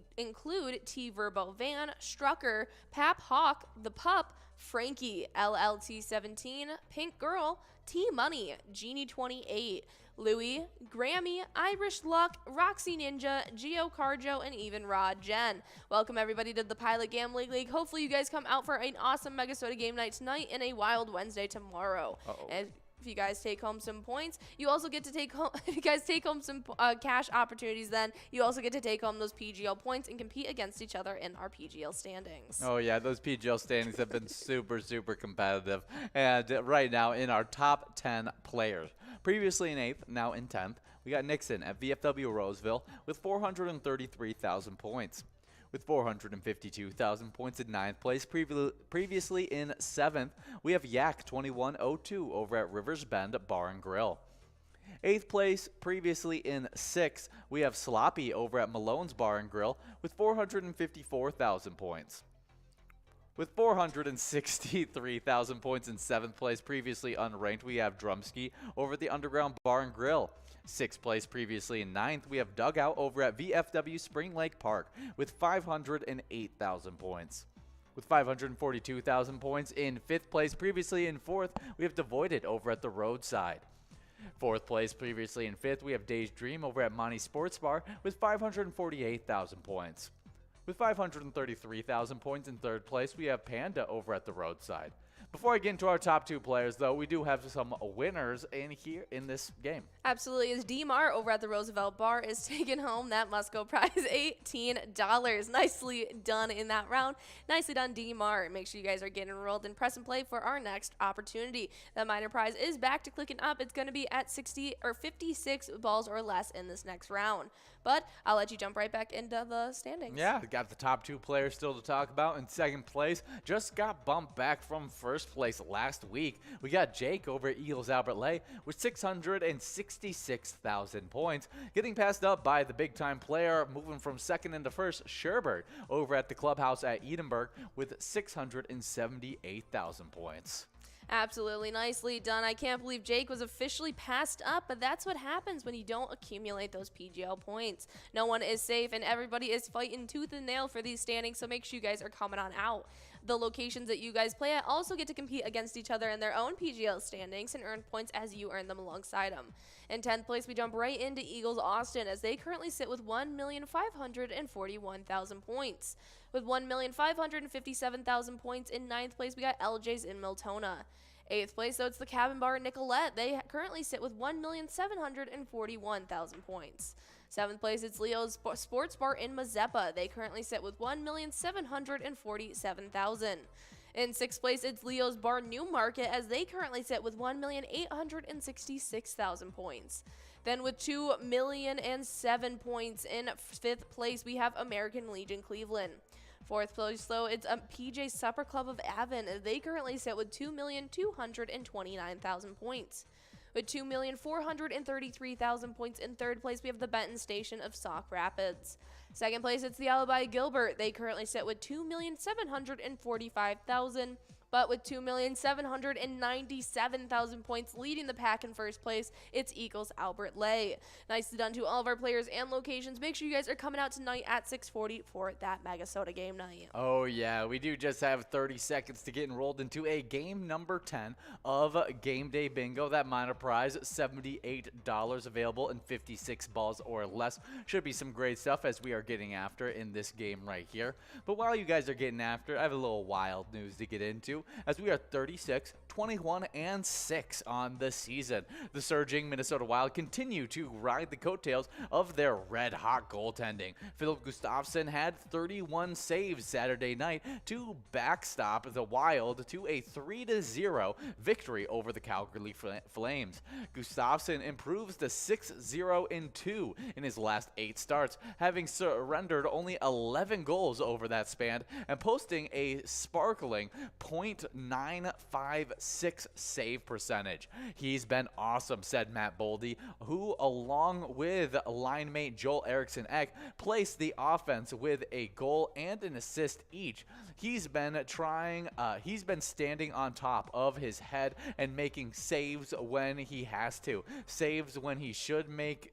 T Verbo Van, Strucker, Pap Hawk, The Pup, Frankie, LLT17, Pink Girl, T Money, Genie 28, Louie, Grammy, Irish Luck, Roxy Ninja, Geo Carjo, and even Rod Jen. Welcome everybody to the Pilot Gambling League. Hopefully you guys come out for an awesome MegaSota game night tonight and a Wild Wednesday tomorrow. And if you guys take home some points, you also get to take home, if you guys take home some cash opportunities, then you also get to take home those PGL points and compete against each other in our PGL standings. Oh, yeah, those PGL standings have been super competitive. And right now, in our top 10 players, previously in 8th, now in 10th, we got Nixon at VFW Roseville with 433,000 points. With 452,000 points in 9th place. Previously in 7th, we have Yak 2102 over at Rivers Bend Bar and Grill. 8th place, previously in 6th, we have Sloppy over at Malone's Bar and Grill with 454,000 points. With 463,000 points in 7th place, previously unranked, we have Drumski over at the Underground Bar and Grill. 6th place, previously in 9th, we have Dugout over at VFW Spring Lake Park with 508,000 points. With 542,000 points in 5th place, previously in 4th, we have Devoided over at the Roadside. 4th place, previously in 5th, we have Days Dream over at Monty Sports Bar with 548,000 points. With 533,000 points in 3rd place, we have Panda over at the Roadside. Before I get into our top 2 players, though, we do have some winners in this game. Absolutely. As D-Mar over at the Roosevelt Bar is taking home that must-go prize, $18. Nicely done in that round. Nicely done, D-Mar. Make sure you guys are getting enrolled and press and play for our next opportunity. That minor prize is back to clicking up. It's going to be at 60 or 56 balls or less in this next round. But I'll let you jump right back into the standings. Yeah, we got the top 2 players still to talk about. In 2nd place, just got bumped back from 1st place last week. We got Jake over at Eagles Albert Lay with 666,000 points. Getting passed up by the big-time player, moving from 2nd into 1st, Sherbert over at the Clubhouse at Edinburgh with 678,000 points. Absolutely. Nicely done. I can't believe Jake was officially passed up, but that's what happens when you don't accumulate those PGL points. No one is safe, and everybody is fighting tooth and nail for these standings, so make sure you guys are coming on out. The locations that you guys play at also get to compete against each other in their own PGL standings and earn points as you earn them alongside them. In 10th place, we jump right into Eagles Austin as they currently sit with 1,541,000 points. With 1,557,000 points in 9th place, we got LJ's in Miltona. 8th place, so it's the Cabin Bar in Nicolette. They currently sit with 1,741,000 points. 7th place, it's Leo's Sports Bar in Mazeppa. They currently sit with 1,747,000. In 6th place, it's Leo's Bar Newmarket as they currently sit with 1,866,000 points. Then with 2,000,007 points in 5th place, we have American Legion Cleveland. 4th place, though, it's PJ Supper Club of Avon. They currently sit with 2,229,000 points. With 2,433,000 points in 3rd place, we have the Benton Station of Sauk Rapids. 2nd place, it's the Alibi Gilbert. They currently sit with 2,745,000. But with 2,797,000 points leading the pack in 1st place, it's Eagles Albert Lay. Nicely done to all of our players and locations. Make sure you guys are coming out tonight at 6:40 for that MegaSota game night. Oh, yeah. We do just have 30 seconds to get enrolled into a game number 10 of Game Day Bingo. That minor prize, $78 available in 56 balls or less. Should be some great stuff as we are getting after in this game right here. But while you guys are getting after, I have a little wild news to get into. As we are 36, 21-6 on the season. The surging Minnesota Wild continue to ride the coattails of their red-hot goaltending. Philip Gustafsson had 31 saves Saturday night to backstop the Wild to a 3-0 victory over the Calgary Flames. Gustafsson improves to 6-0-2 in his last 8 starts, having surrendered only 11 goals over that span and posting a sparkling .956 save percentage. He's been awesome, said Matt Boldy, who, along with line mate Joel Eriksson Ek, placed the offense with a goal and an assist each. He's been standing on top of his head and making saves when he has to, saves when he should make,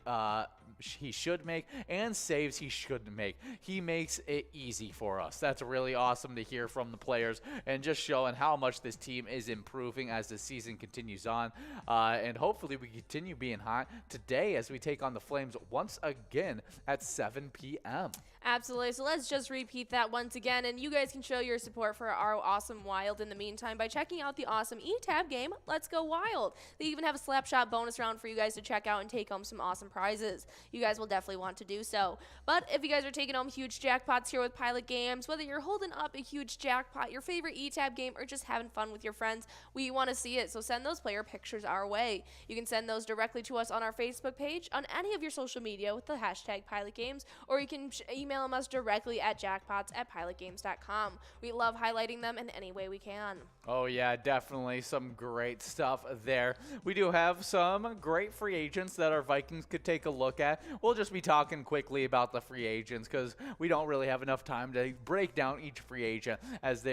and saves he shouldn't make. He makes it easy for us. That's really awesome to hear from the players, and just showing how much this team is improving as the season continues on. And hopefully we continue being hot today as we take on the Flames once again at 7 p.m. Absolutely. So let's just repeat that once again, and you guys can show your support for our awesome Wild in the meantime by checking out the awesome eTab game, Let's Go Wild. They even have a slapshot bonus round for you guys to check out and take home some awesome prizes. You guys will definitely want to do so. But if you guys are taking home huge jackpots here with Pilot Games, whether you're holding up a huge jackpot, your favorite eTab game, or just having fun with your friends, we want to see it. So send those player pictures our way. You can send those directly to us on our Facebook page, on any of your social media with the hashtag Pilot Games, or you can email them us directly at jackpots@pilotgames.com. We love highlighting them in any way we can. Oh yeah, definitely some great stuff there. We do have some great free agents that our Vikings could take a look at. We'll just be talking quickly about the free agents because we don't really have enough time to break down each free agent, as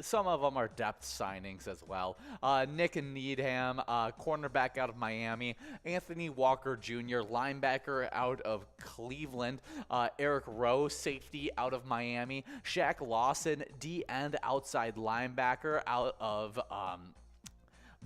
some of them are depth signings as well. Nick Needham, cornerback out of Miami. Anthony Walker Jr., linebacker out of Cleveland. Eric Rowe, safety out of Miami. Shaq Lawson, D-end outside linebacker out of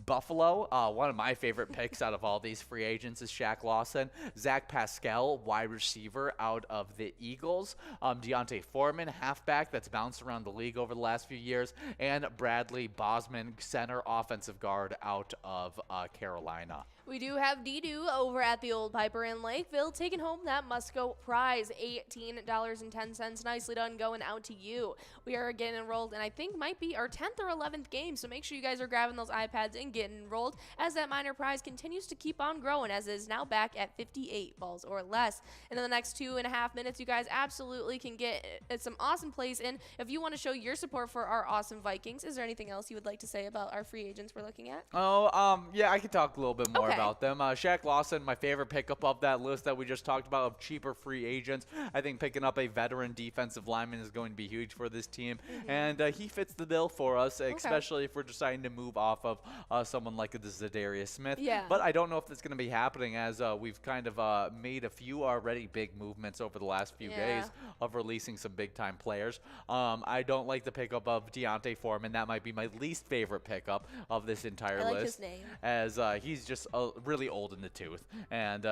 Buffalo. One of my favorite picks out of all these free agents is Shaq Lawson. Zach Pascal, wide receiver out of the Eagles. Deontay Foreman, halfback that's bounced around the league over the last few years. And Bradley Bosman, center offensive guard out of Carolina. We do have Didu over at the Old Piper in Lakeville taking home that Musco prize, $18.10. Nicely done, going out to you. We are getting enrolled, and I think might be our 10th or 11th game, so make sure you guys are grabbing those iPads and getting enrolled as that minor prize continues to keep on growing, as it is now back at 58 balls or less. And in the next 2.5 minutes, you guys absolutely can get some awesome plays in. If you want to show your support for our awesome Vikings, is there anything else you would like to say about our free agents we're looking at? Yeah, I could talk a little bit more about them. Okay. Shaq Lawson, my favorite pickup of that list that we just talked about of cheaper free agents. I think picking up a veteran defensive lineman is going to be huge for this team, and he fits the bill for us, especially if we're deciding to move off of someone like the Zadarius Smith. Yeah. But I don't know if that's going to be happening, as we've kind of made a few already big movements over the last few days of releasing some big-time players. I don't like the pickup of Deontay Foreman. That might be my least favorite pickup of this entire list. I like his name. As he's just really old in the tooth. And,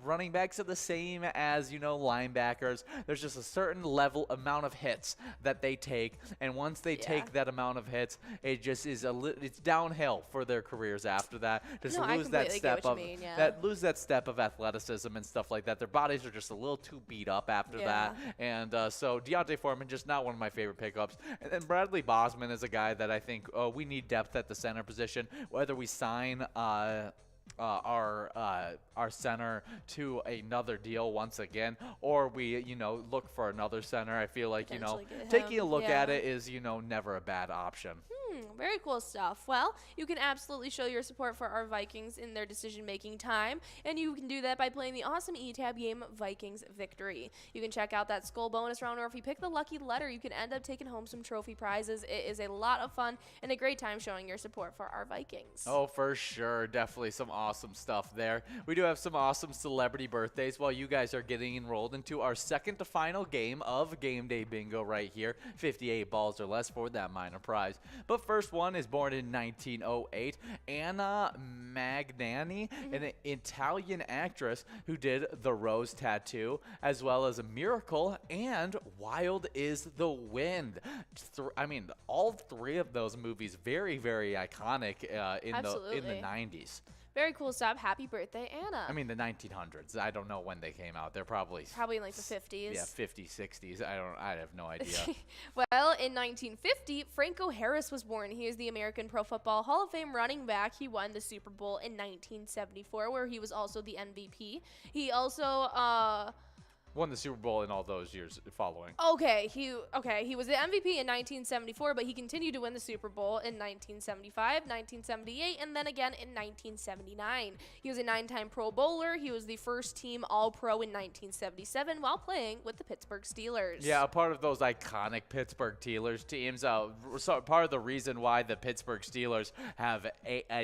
running backs are the same as, linebackers. There's just a certain amount of hits that they take. And once they take that amount of hits, it just is it's downhill for their careers after that. Just lose that step of athleticism and stuff like that. Their bodies are just a little too beat up after that. And so Deontay Foreman, just not one of my favorite pickups. And then Bradley Bosman is a guy that I think we need depth at the center position. Whether we sign our center to another deal once again, or we look for another center. I feel like taking a look at it is never a bad option. Very cool stuff. Well, you can absolutely show your support for our Vikings in their decision-making time, and you can do that by playing the awesome eTab game Vikings Victory. You can check out that Skull bonus round, or if you pick the lucky letter, you can end up taking home some trophy prizes. It is a lot of fun and a great time showing your support for our Vikings. Oh, for sure. Definitely some awesome stuff there. We do have some awesome celebrity birthdays while you guys are getting enrolled into our second to final game of Game Day Bingo right here. 58 balls or less for that minor prize. But first, first one is born in 1908. Anna Magnani, an Italian actress who did The Rose Tattoo, as well as Miracle and Wild is the Wind. I mean, all three of those movies very, very iconic in the 90s. Very cool stuff. Happy birthday, Anna. I mean, the 1900s. I don't know when they came out. They're probably in like the 50s. Yeah, 50s, 60s. I have no idea. Well, in 1950, Franco Harris was born. He is the American Pro Football Hall of Fame running back. He won the Super Bowl in 1974, where he was also the MVP. He also won the Super Bowl in all those years following. Okay, he was the MVP in 1974, but he continued to win the Super Bowl in 1975, 1978, and then again in 1979. He was a 9-time Pro Bowler. He was the first team All-Pro in 1977 while playing with the Pittsburgh Steelers. Yeah, a part of those iconic Pittsburgh Steelers teams. So part of the reason why the Pittsburgh Steelers have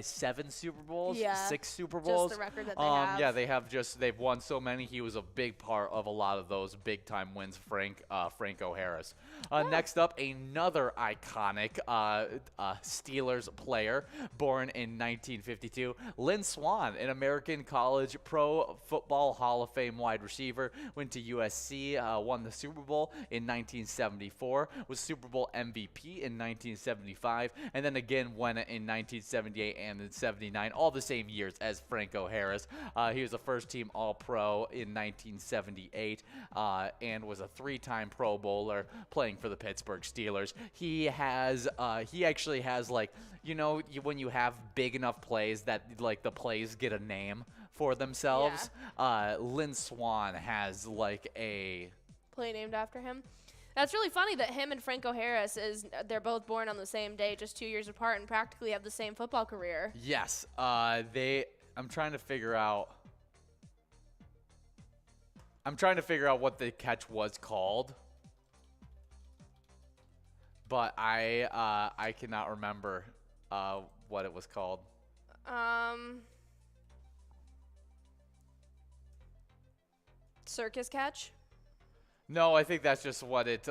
7 Super Bowls, 6 Super Bowls. Just the record that they have. Yeah, they've won so many. He was a big part of a lot of those big time wins. Franco Harris. Next up, another iconic Steelers player born in 1952, Lynn Swann, an American College Pro Football Hall of Fame wide receiver, went to USC, won the Super Bowl in 1974, was Super Bowl MVP in 1975, and then again won it in 1978 and in 79, all the same years as Franco Harris. He was a first team All-Pro in 1978. And was a 3-time Pro Bowler playing for the Pittsburgh Steelers. He actually has, like, when you have big enough plays that like the plays get a name for themselves. Yeah. Lynn Swann has like a play named after him. That's really funny that him and Franco Harris they're both born on the same day, just 2 years apart, and practically have the same football career. Yes. I'm trying to figure out what the catch was called, but I cannot remember what it was called. Circus catch? No, I think that's just what it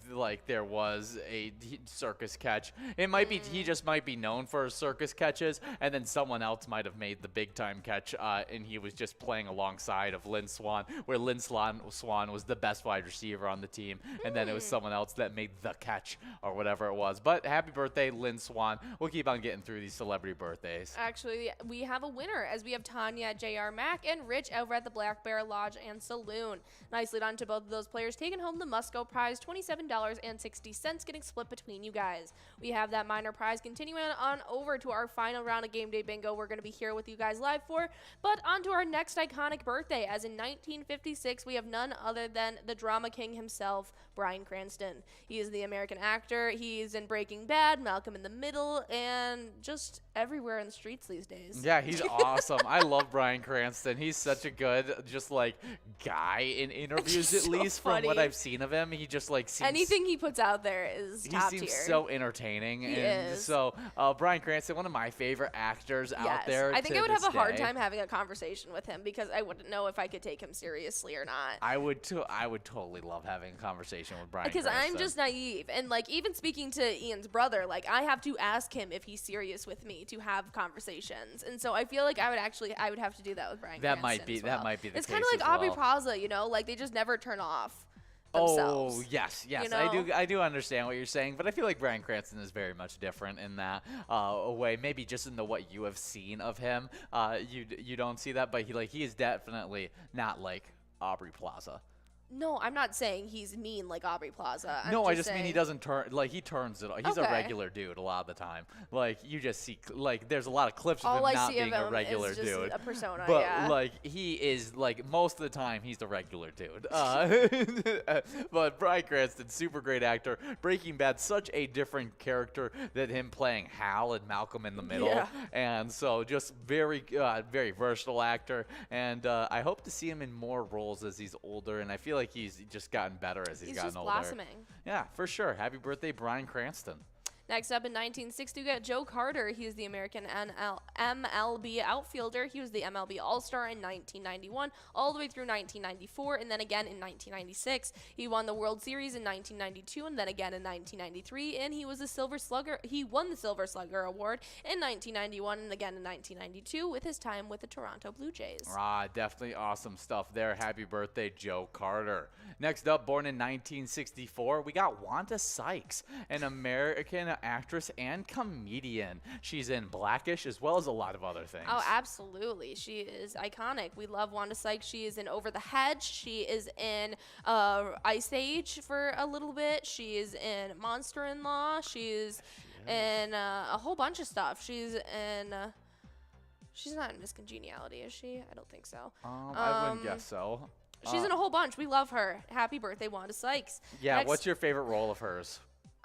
like. There was a circus catch. It might be he just might be known for his circus catches, and then someone else might have made the big time catch, and he was just playing alongside of Lynn Swann, where Lynn Swann was the best wide receiver on the team, and then it was someone else that made the catch or whatever it was. But happy birthday, Lynn Swann. We'll keep on getting through these celebrity birthdays. Actually, we have a winner, as we have Tanya J.R. Mack and Rich over at the Black Bear Lodge and Saloon. Nicely done to both of those players, taking home the Musco prize, $27.60, getting split between you guys. We have that minor prize continuing on over to our final round of Game Day Bingo we're going to be here with you guys live for. But on to our next iconic birthday, as in 1956, we have none other than the drama king himself, Bryan Cranston. He is the American actor. He's in Breaking Bad, Malcolm in the Middle, and just everywhere in the streets these days. Yeah, he's awesome. I love Bryan Cranston. He's such a good, just like, guy in interviews, at least from what I've seen of him. He just like seems, anything he puts out there is top tier. He seems so entertaining. He and is. So Bryan Cranston, one of my favorite actors out there. I think I would have a hard time having a conversation with him because I wouldn't know if I could take him seriously or not. I would too. I would totally love having a conversation with Bryan because Cranston. I'm just naive, and like even speaking to Ian's brother, like I have to ask him if he's serious with me to have conversations, and so I feel like I would have to do that with Bryan Cranston. That might be the It's case kind of like as Aubrey well. Plaza, like they just never turn off themselves. Oh, yes. know? I do understand what you're saying, but I feel like Bryan Cranston is very much different in that way. Maybe just in what you have seen of him, you don't see that, but he is definitely not like Aubrey Plaza. No, I'm not saying he's mean like Aubrey Plaza. I just mean he doesn't turn, he turns it on. He's a regular dude a lot of the time. Like, you just see, there's a lot of clips of him not being a regular dude. A persona, but, yeah. He is, most of the time, he's the regular dude. But Bryan Cranston, super great actor. Breaking Bad, such a different character than him playing Hal and Malcolm in the Middle. Yeah. And so, just very, very versatile actor. And I hope to see him in more roles as he's older. And I feel like he's just gotten better as he's gotten older. Blossoming. Yeah, for sure. Happy birthday, Bryan Cranston. Next up in 1960, we got Joe Carter. He is the American MLB outfielder. He was the MLB All-Star in 1991, all the way through 1994, and then again in 1996. He won the World Series in 1992, and then again in 1993, and he was a Silver Slugger. He won the Silver Slugger Award in 1991 and again in 1992 with his time with the Toronto Blue Jays. Definitely awesome stuff there. Happy birthday, Joe Carter. Next up, born in 1964, we got Wanda Sykes, an American actress and comedian. She's in Blackish as well as a lot of other things. Oh, absolutely. She is iconic. We love Wanda Sykes. She is in Over the Hedge. She is in Ice Age for a little bit. She is in Monster-in-Law. She's in a whole bunch of stuff. She's in... she's not in Miss Congeniality, is she? I don't think so. I wouldn't guess so. She's in a whole bunch. We love her. Happy birthday, Wanda Sykes. Yeah, Next, what's your favorite role of hers?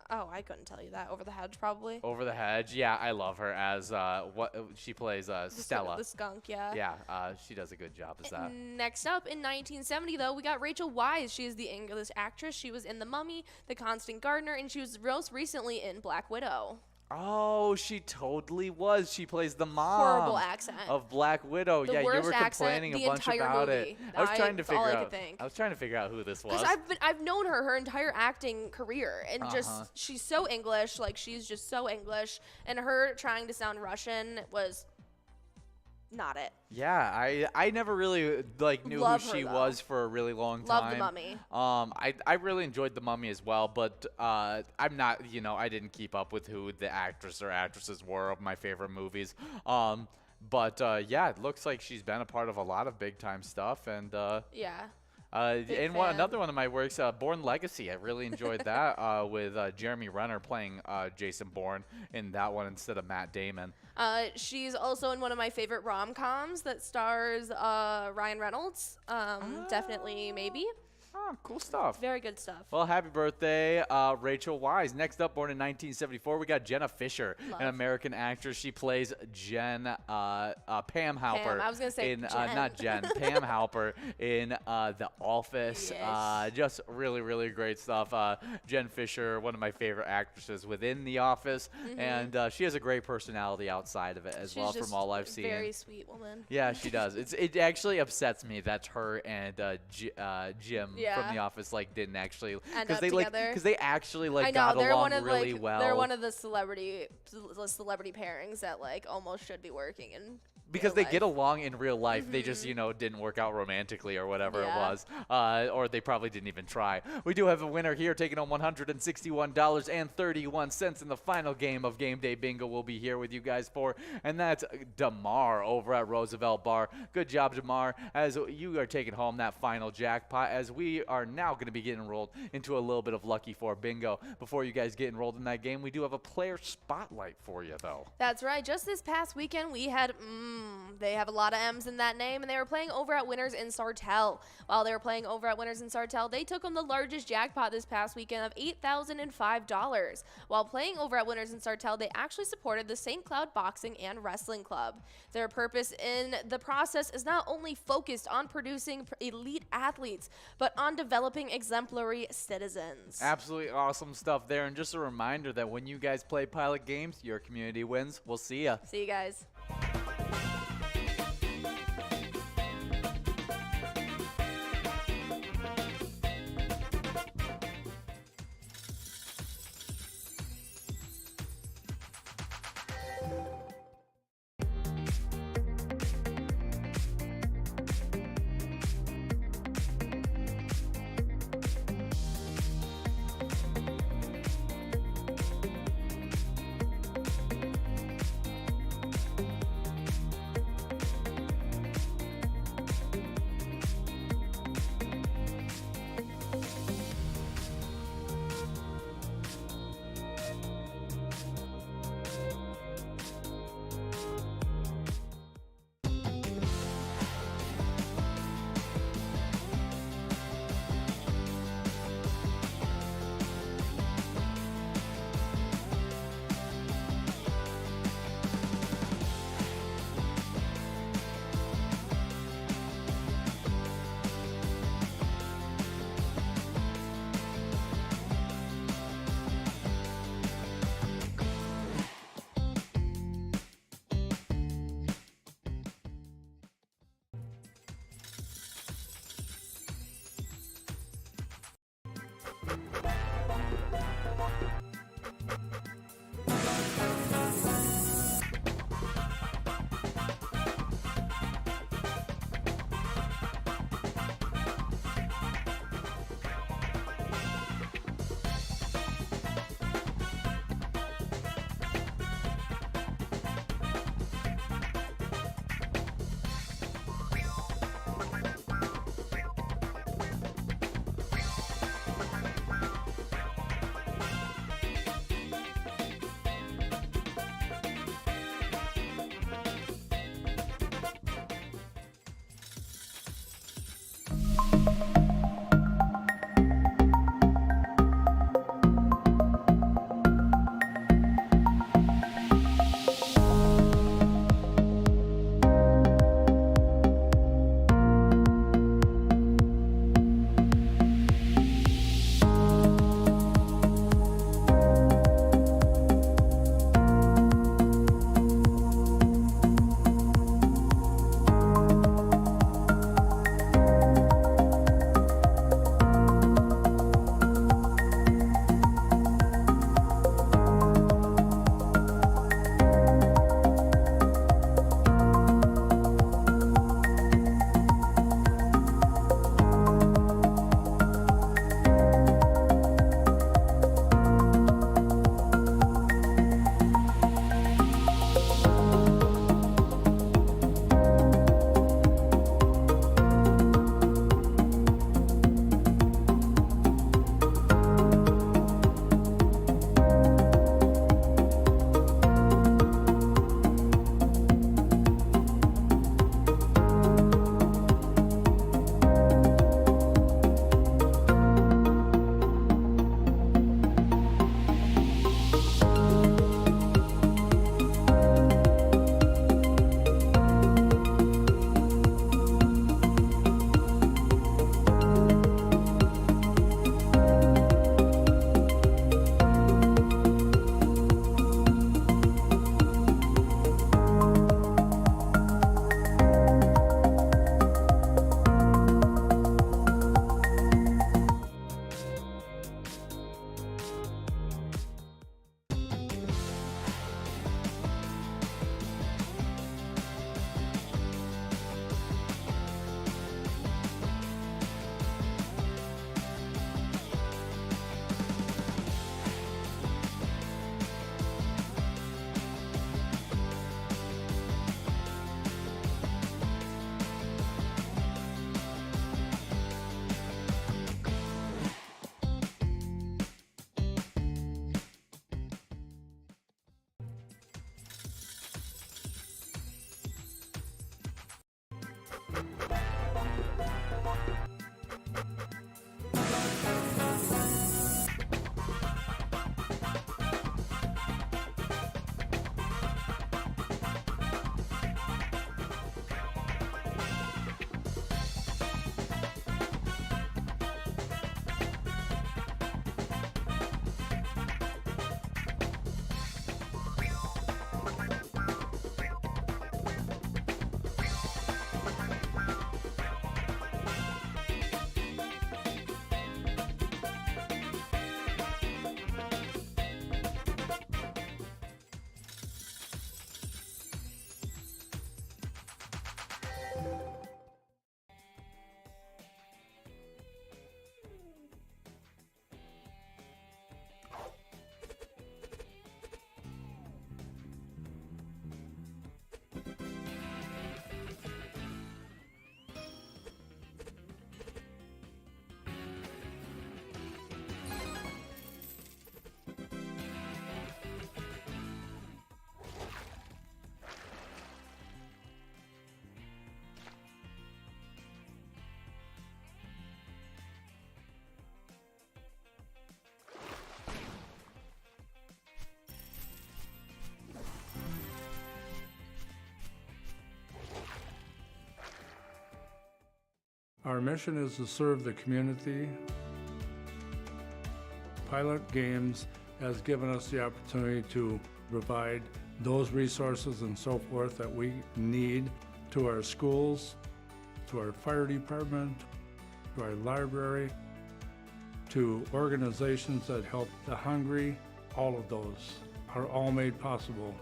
Oh, I couldn't tell you that. Over the Hedge, probably. Over the Hedge. Yeah, I love her as what she plays Stella. The skunk, yeah. Yeah, she does a good job as that. Next up, in 1970, though, we got Rachel Weisz. She is the English actress. She was in The Mummy, The Constant Gardener, and she was most recently in Black Widow. Oh, she totally was. She plays the mom. Horrible accent. Of Black Widow. The Yeah, you worst were complaining accent a bunch the entire about movie. it. I was trying to That's all figure I out. could think. I was trying to figure out who this was. Because I've known her entire acting career, and just she's so English, like she's just so English, and her trying to sound Russian was not it. Yeah, I never really knew Love who her, she though. was for a really long time. Love The Mummy. I really enjoyed The Mummy as well, but I'm not, I didn't keep up with who the actress or actresses were of my favorite movies. But yeah, it looks like she's been a part of a lot of big time stuff, and Yeah. and fan. another one of my works, Bourne Legacy. I really enjoyed that with Jeremy Renner playing Jason Bourne in that one instead of Matt Damon. She's also in one of my favorite rom-coms that stars Ryan Reynolds. Definitely, maybe. Oh, cool stuff. Very good stuff. Well, happy birthday, Rachel Weisz. Next up, born in 1974, we got Jenna Fisher, an American actress. She plays Pam Halper. Pam. I was gonna say Jen. Not Jen. Pam Halper in The Office. Yes. Just really, really great stuff. Jen Fisher, one of my favorite actresses within The Office, and she has a great personality outside of it as well, from all I've seen. Very sweet woman. Yeah, she does. It actually upsets me that her and Jim from The Office didn't actually end up they together. because they actually I know, got they're along one of really well. They're one of the celebrity pairings that almost should be working in because real they life. get along in real life. They just didn't work out romantically or whatever it Yeah. was, or they probably didn't even try. We do have a winner here taking home $161.31 in the final game of Game Day Bingo. We'll be here with you guys for, and that's Damar over at Roosevelt Bar. Good job, Damar, as you are taking home that final jackpot, as we are now going to be getting enrolled into a little bit of Lucky 4 Bingo. Before you guys get enrolled in that game, we do have a player spotlight for you, though. That's right. Just this past weekend, we had, they have a lot of M's in that name, and they were playing over at Winners in Sartell. While they were playing over at Winners in Sartell, they took home the largest jackpot this past weekend of $8,005. While playing over at Winners in Sartell, they actually supported the St. Cloud Boxing and Wrestling Club. Their purpose in the process is not only focused on producing elite athletes, but on developing exemplary citizens. Absolutely awesome stuff there. And just a reminder that when you guys play Pilot Games, your community wins. We'll see ya. See you guys. Our mission is to serve the community. Pilot Games has given us the opportunity to provide those resources and so forth that we need to our schools, to our fire department, to our library, to organizations that help the hungry. All of those are all made possible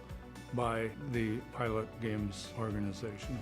by the Pilot Games organization.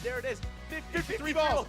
There it is. 53 balls.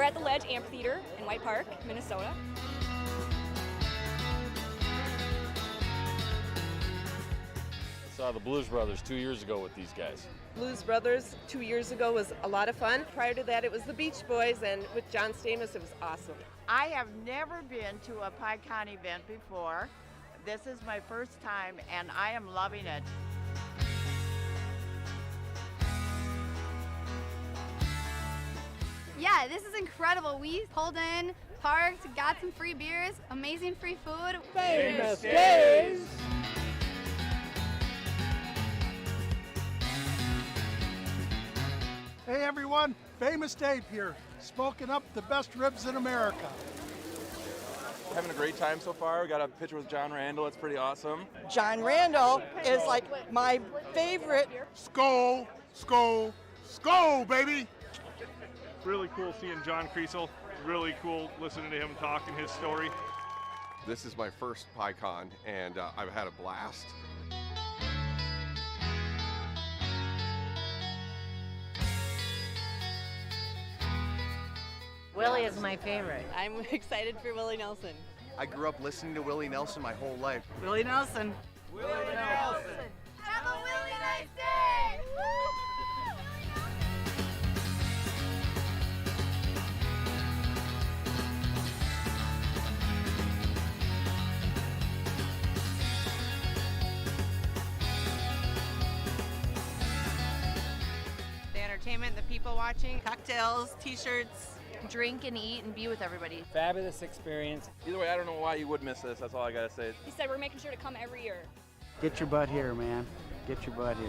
We're at the Ledge Amphitheater in White Park, Minnesota. I saw the Blues Brothers 2 years ago with these guys. Blues Brothers 2 years ago was a lot of fun. Prior to that, it was the Beach Boys, and with John Stamos, it was awesome. I have never been to a PyCon event before. This is my first time, and I am loving it. Yeah, this is incredible. We pulled in, parked, got some free beers, amazing free food. Famous Days! Hey everyone, Famous Dave here, smoking up the best ribs in America. Having a great time so far. We got a picture with John Randall. It's pretty awesome. John Randall is like my favorite. Skol, skol, skol, baby! Really cool seeing John Kriesel. Really cool listening to him talking his story. This is my first PyCon, and I've had a blast. Willie is my favorite. I'm excited for Willie Nelson. I grew up listening to Willie Nelson my whole life. Willie Nelson. Have a really nice day! The entertainment, the people watching, Cocktails, t-shirts. Drink and eat and be with everybody. Fabulous experience. Either way, I don't know why you would miss this. That's all I gotta say. He said we're making sure to come every year. Get your butt here, man. Get your butt here.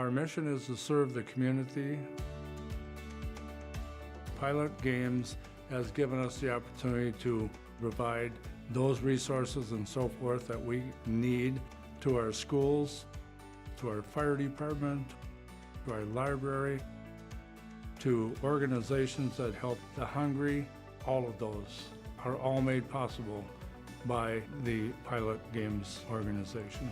Our mission is to serve the community. Pilot Games has given us the opportunity to provide those resources and so forth that we need to our schools, to our fire department, to our library, to organizations that help the hungry. All of those are all made possible by the Pilot Games organization.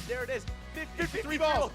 There it is, 53 balls.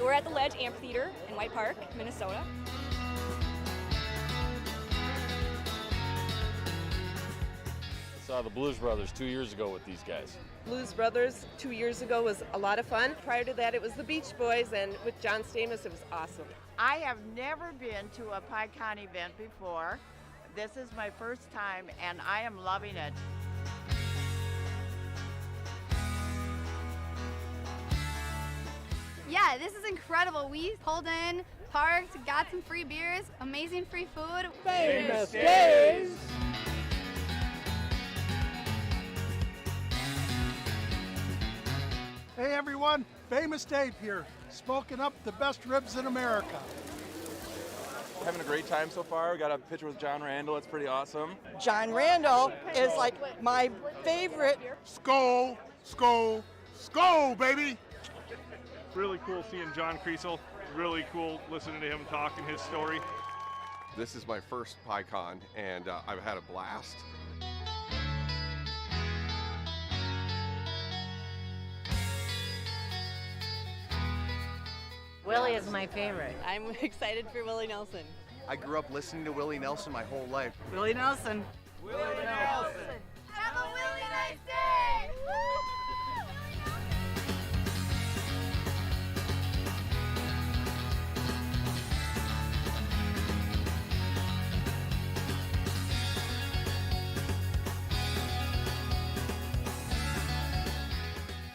we're at the Ledge Amphitheater in White Park, Minnesota. I saw the Blues Brothers 2 years ago with these guys. Blues Brothers 2 years ago was a lot of fun. Prior to that, it was the Beach Boys, and with John Stamos, it was awesome. I have never been to a PyCon event before. This is my first time, and I am loving it. Yeah, this is incredible. We pulled in, parked, got some free beers, amazing free food. Famous Days! Hey everyone, Famous Dave here, smoking up the best ribs in America. Having a great time so far. We got a picture with John Randall. It's pretty awesome. John Randall is like my favorite. Skull, skull, skull, baby! Really cool seeing John Creasel. Really cool listening to him talk and his story. This is my first PyCon, and I've had a blast. Willie is my favorite. I'm excited for Willie Nelson. I grew up listening to Willie Nelson my whole life. Willie Nelson. Willie Nelson! Have a really nice day!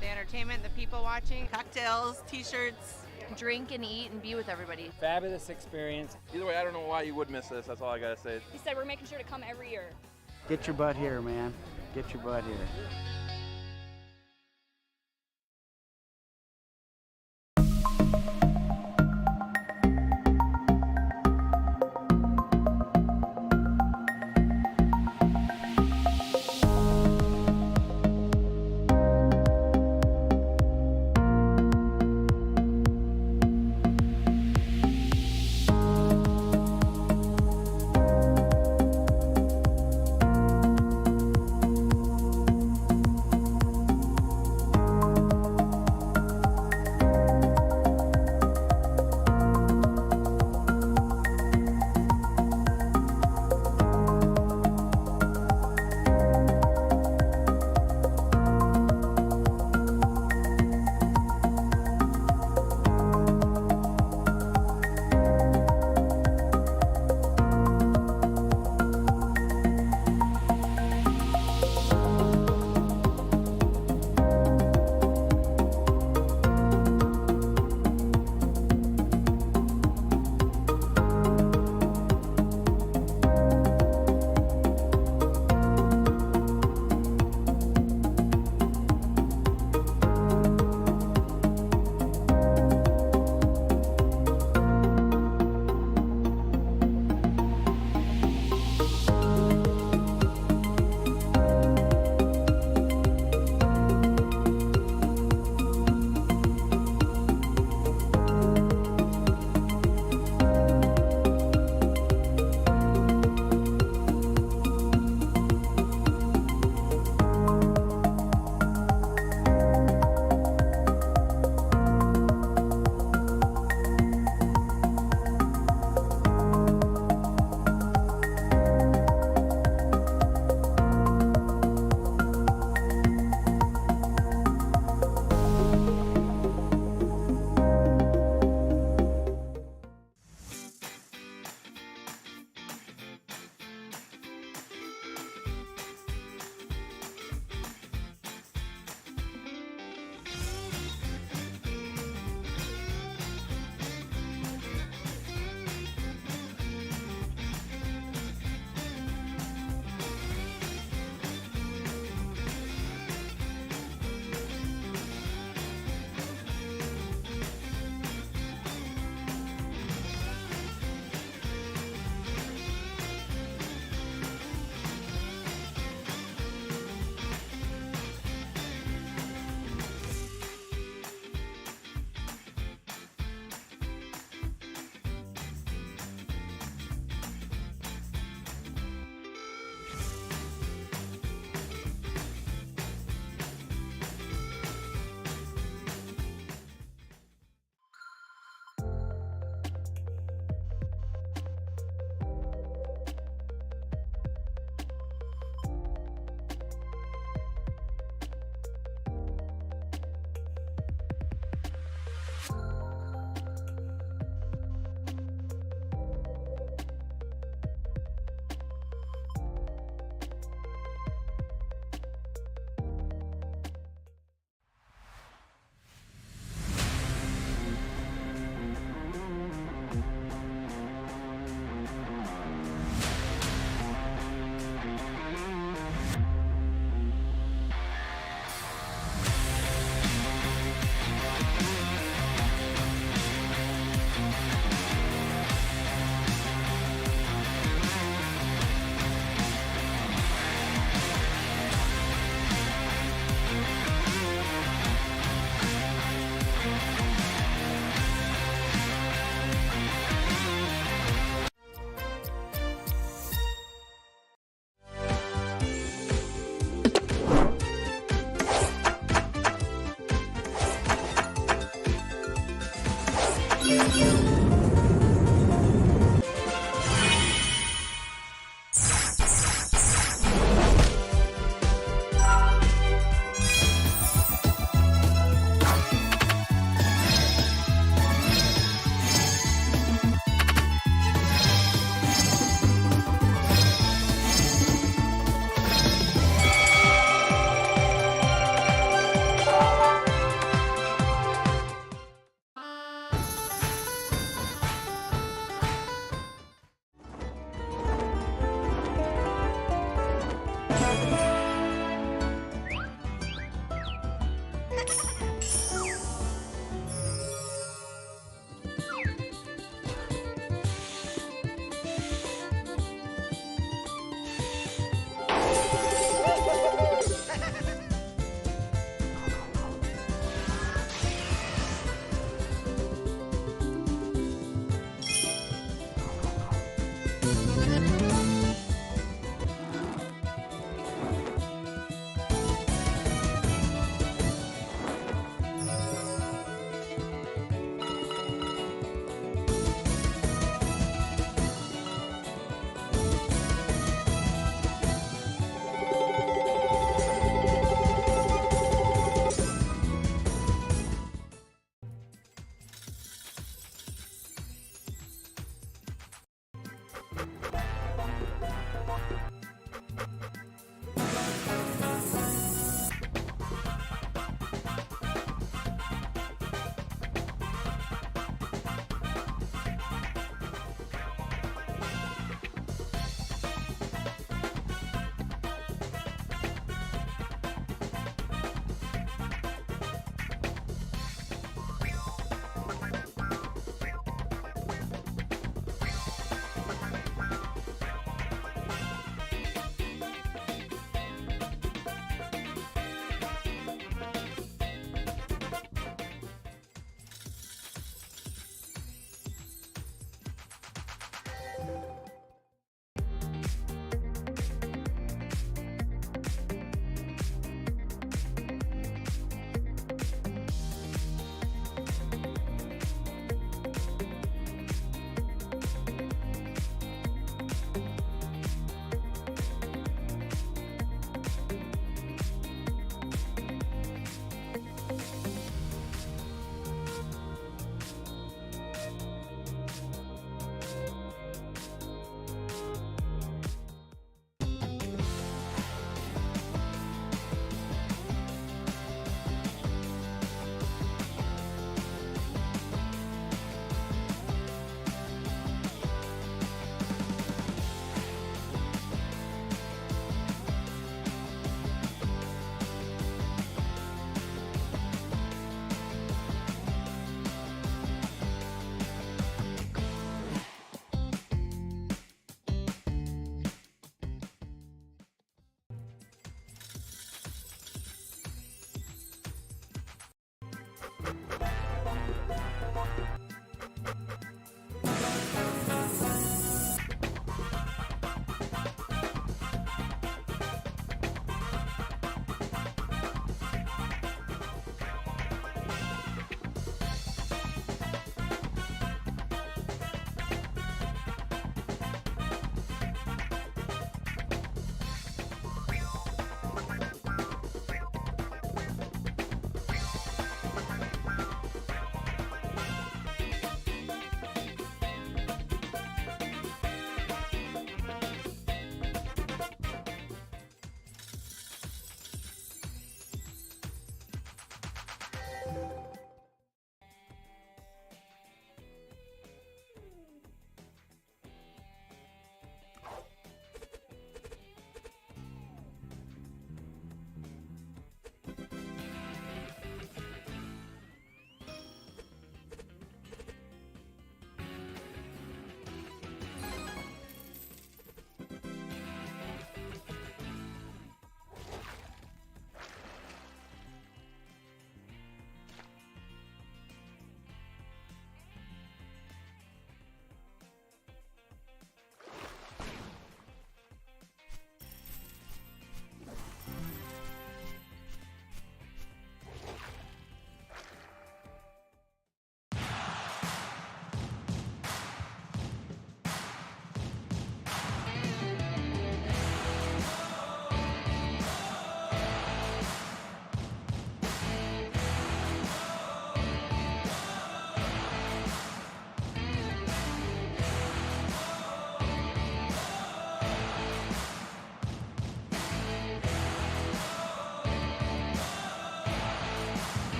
The entertainment, the people watching, cocktails, t-shirts, drink and eat and be with everybody. Fabulous experience. Either way, I don't know why you would miss this. That's all I gotta say. He said we're making sure to come every year. Get your butt here, man. Get your butt here.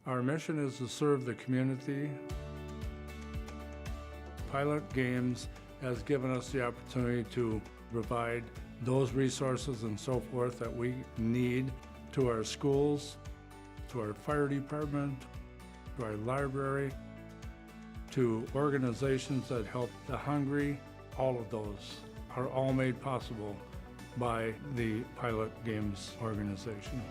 Our mission is to serve the community. Pilot Games has given us the opportunity to provide those resources and so forth that we need to our schools, to our fire department, to our library, to organizations that help the hungry. All of those are all made possible by the Pilot Games organization.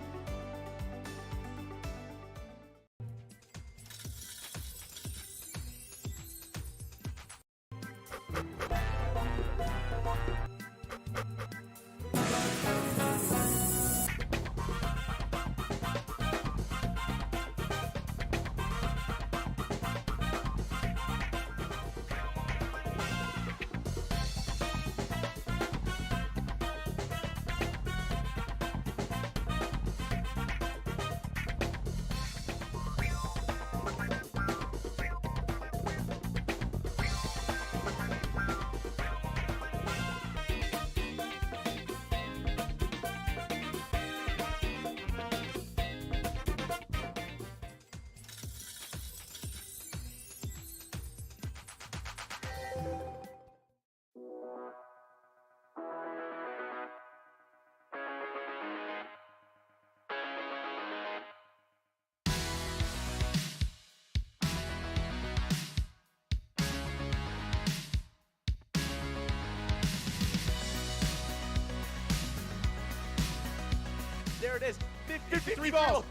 There it is. 53 balls.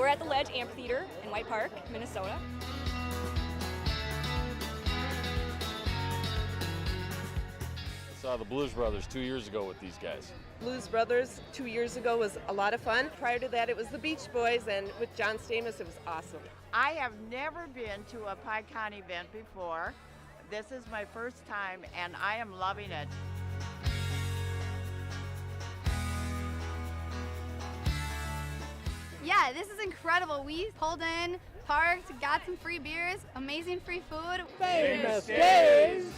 We're at the Ledge Amphitheater in White Park, Minnesota. I saw the Blues Brothers 2 years ago with these guys. Blues Brothers 2 years ago was a lot of fun. Prior to that, it was the Beach Boys, and with John Stamos, it was awesome. I have never been to a PyCon event before. This is my first time, and I am loving it. Yeah, this is incredible. We pulled in, parked, got some free beers, amazing free food. Famous Days!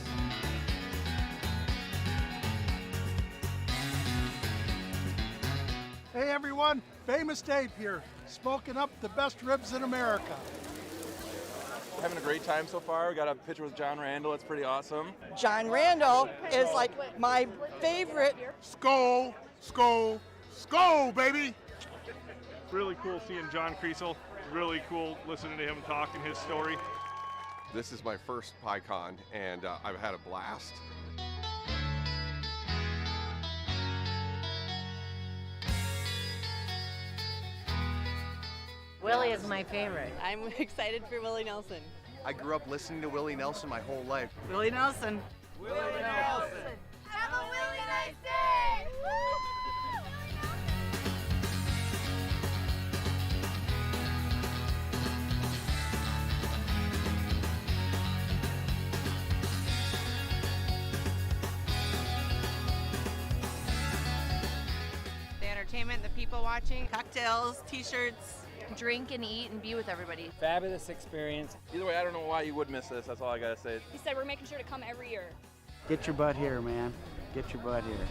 Hey everyone, Famous Dave here, smoking up the best ribs in America. Having a great time so far. We got a picture with John Randall. It's pretty awesome. John Randall is like my favorite. Skull, skull, skull, baby! Really cool seeing John Creasel. Really cool listening to him talk and his story. This is my first PyCon, and I've had a blast. Willie is my favorite. I'm excited for Willie Nelson. I grew up listening to Willie Nelson my whole life. Willie Nelson. Willie Nelson! Have a really nice day! The entertainment, the people watching, cocktails, t-shirts, drink and eat and be with everybody. Fabulous experience. Either way, I don't know why you would miss this. That's all I gotta say. He said we're making sure to come every year. Get your butt here, man. Get your butt here.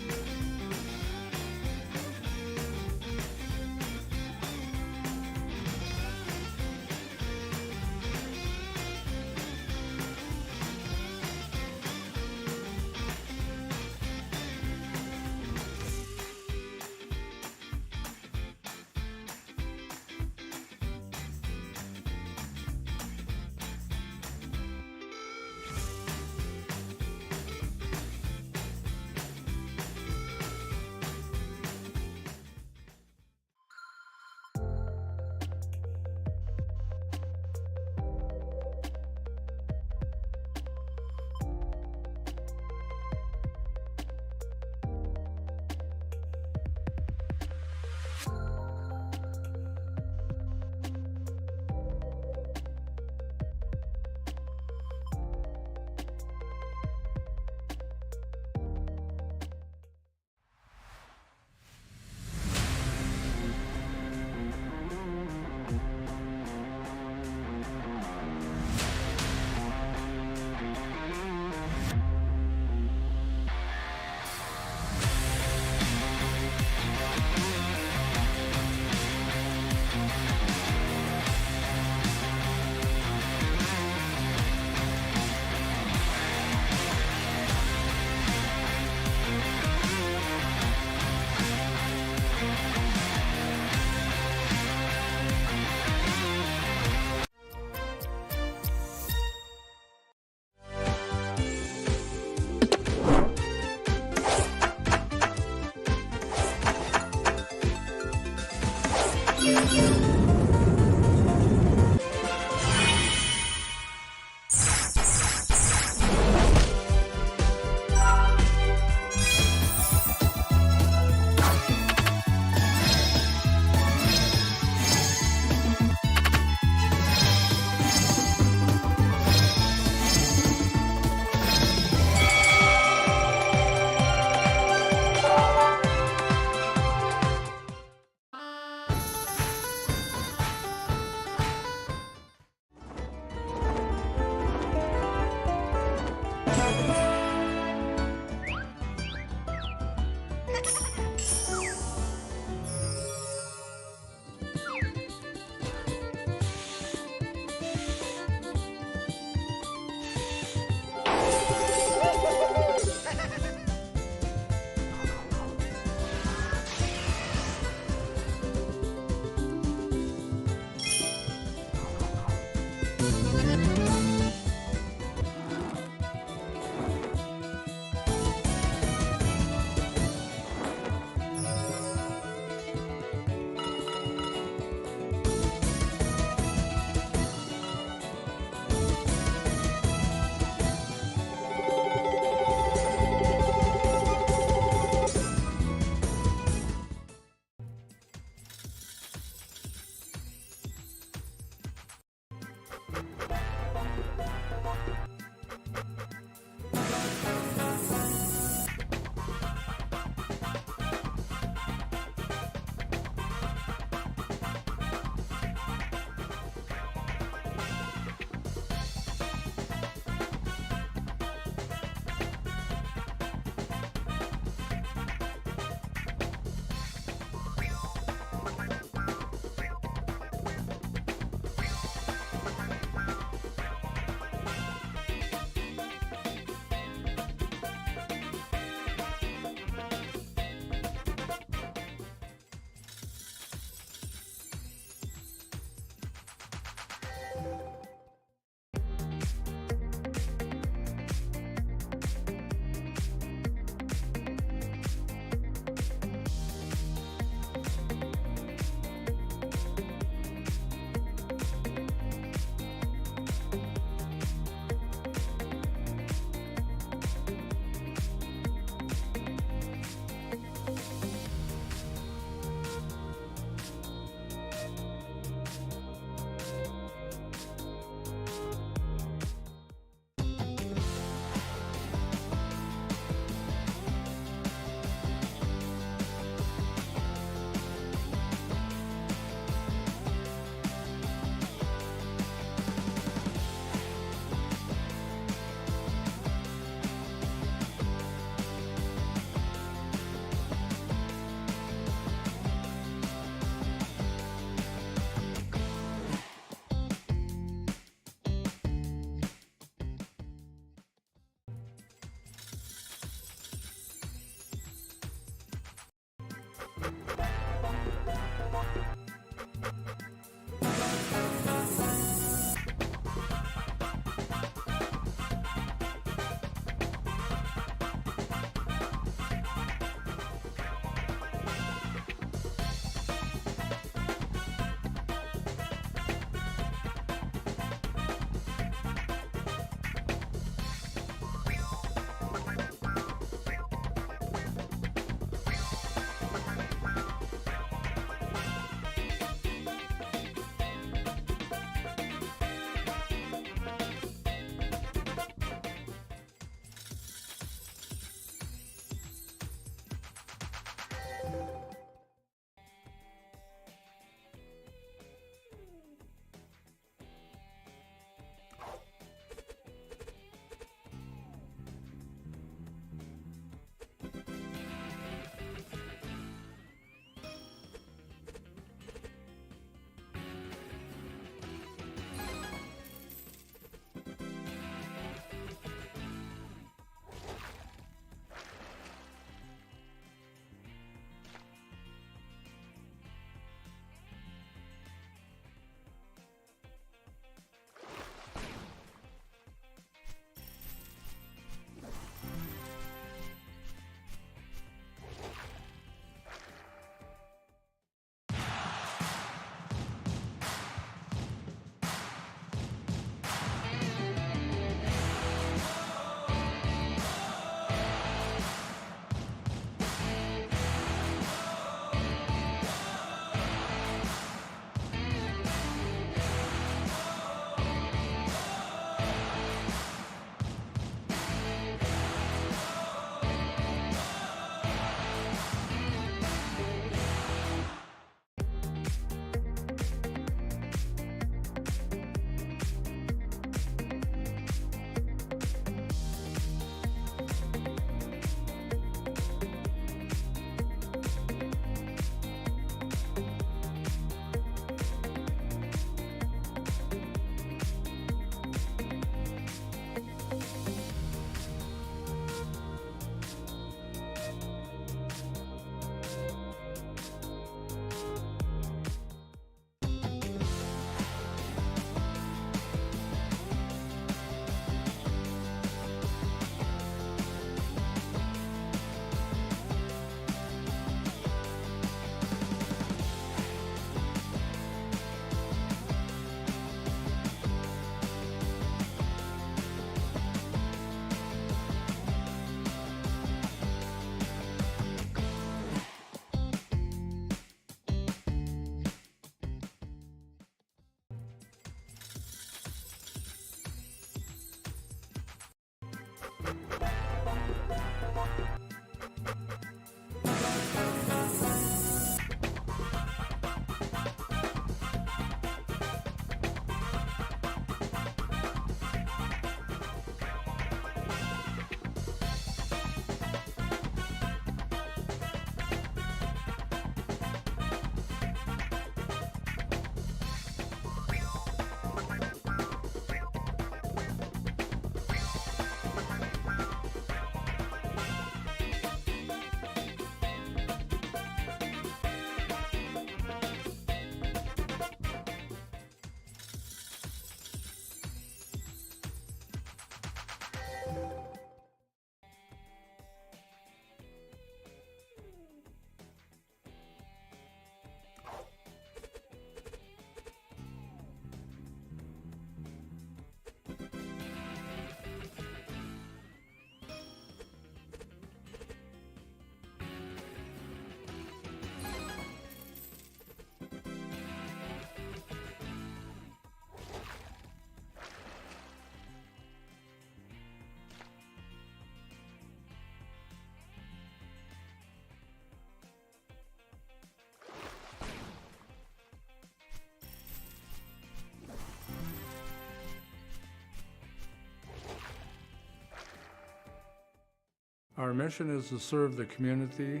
Our mission is to serve the community.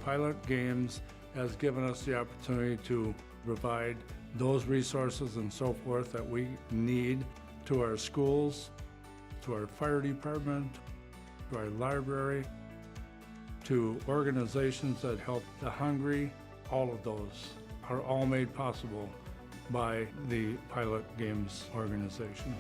Pilot Games has given us the opportunity to provide those resources and so forth that we need to our schools, to our fire department, to our library, to organizations that help the hungry. All of those are all made possible by the Pilot Games organization.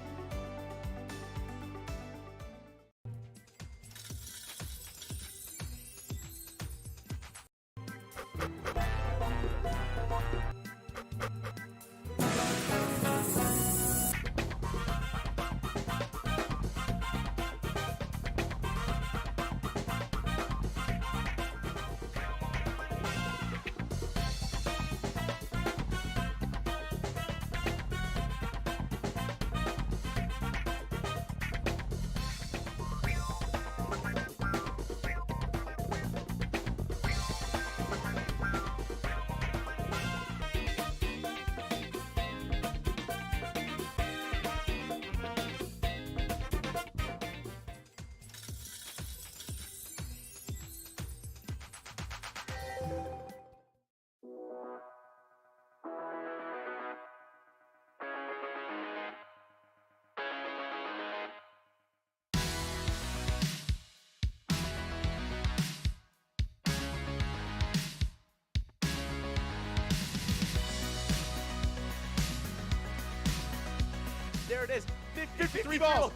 There it is. 53 balls.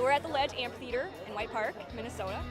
We're at the Ledge Amphitheater in White Park, Minnesota.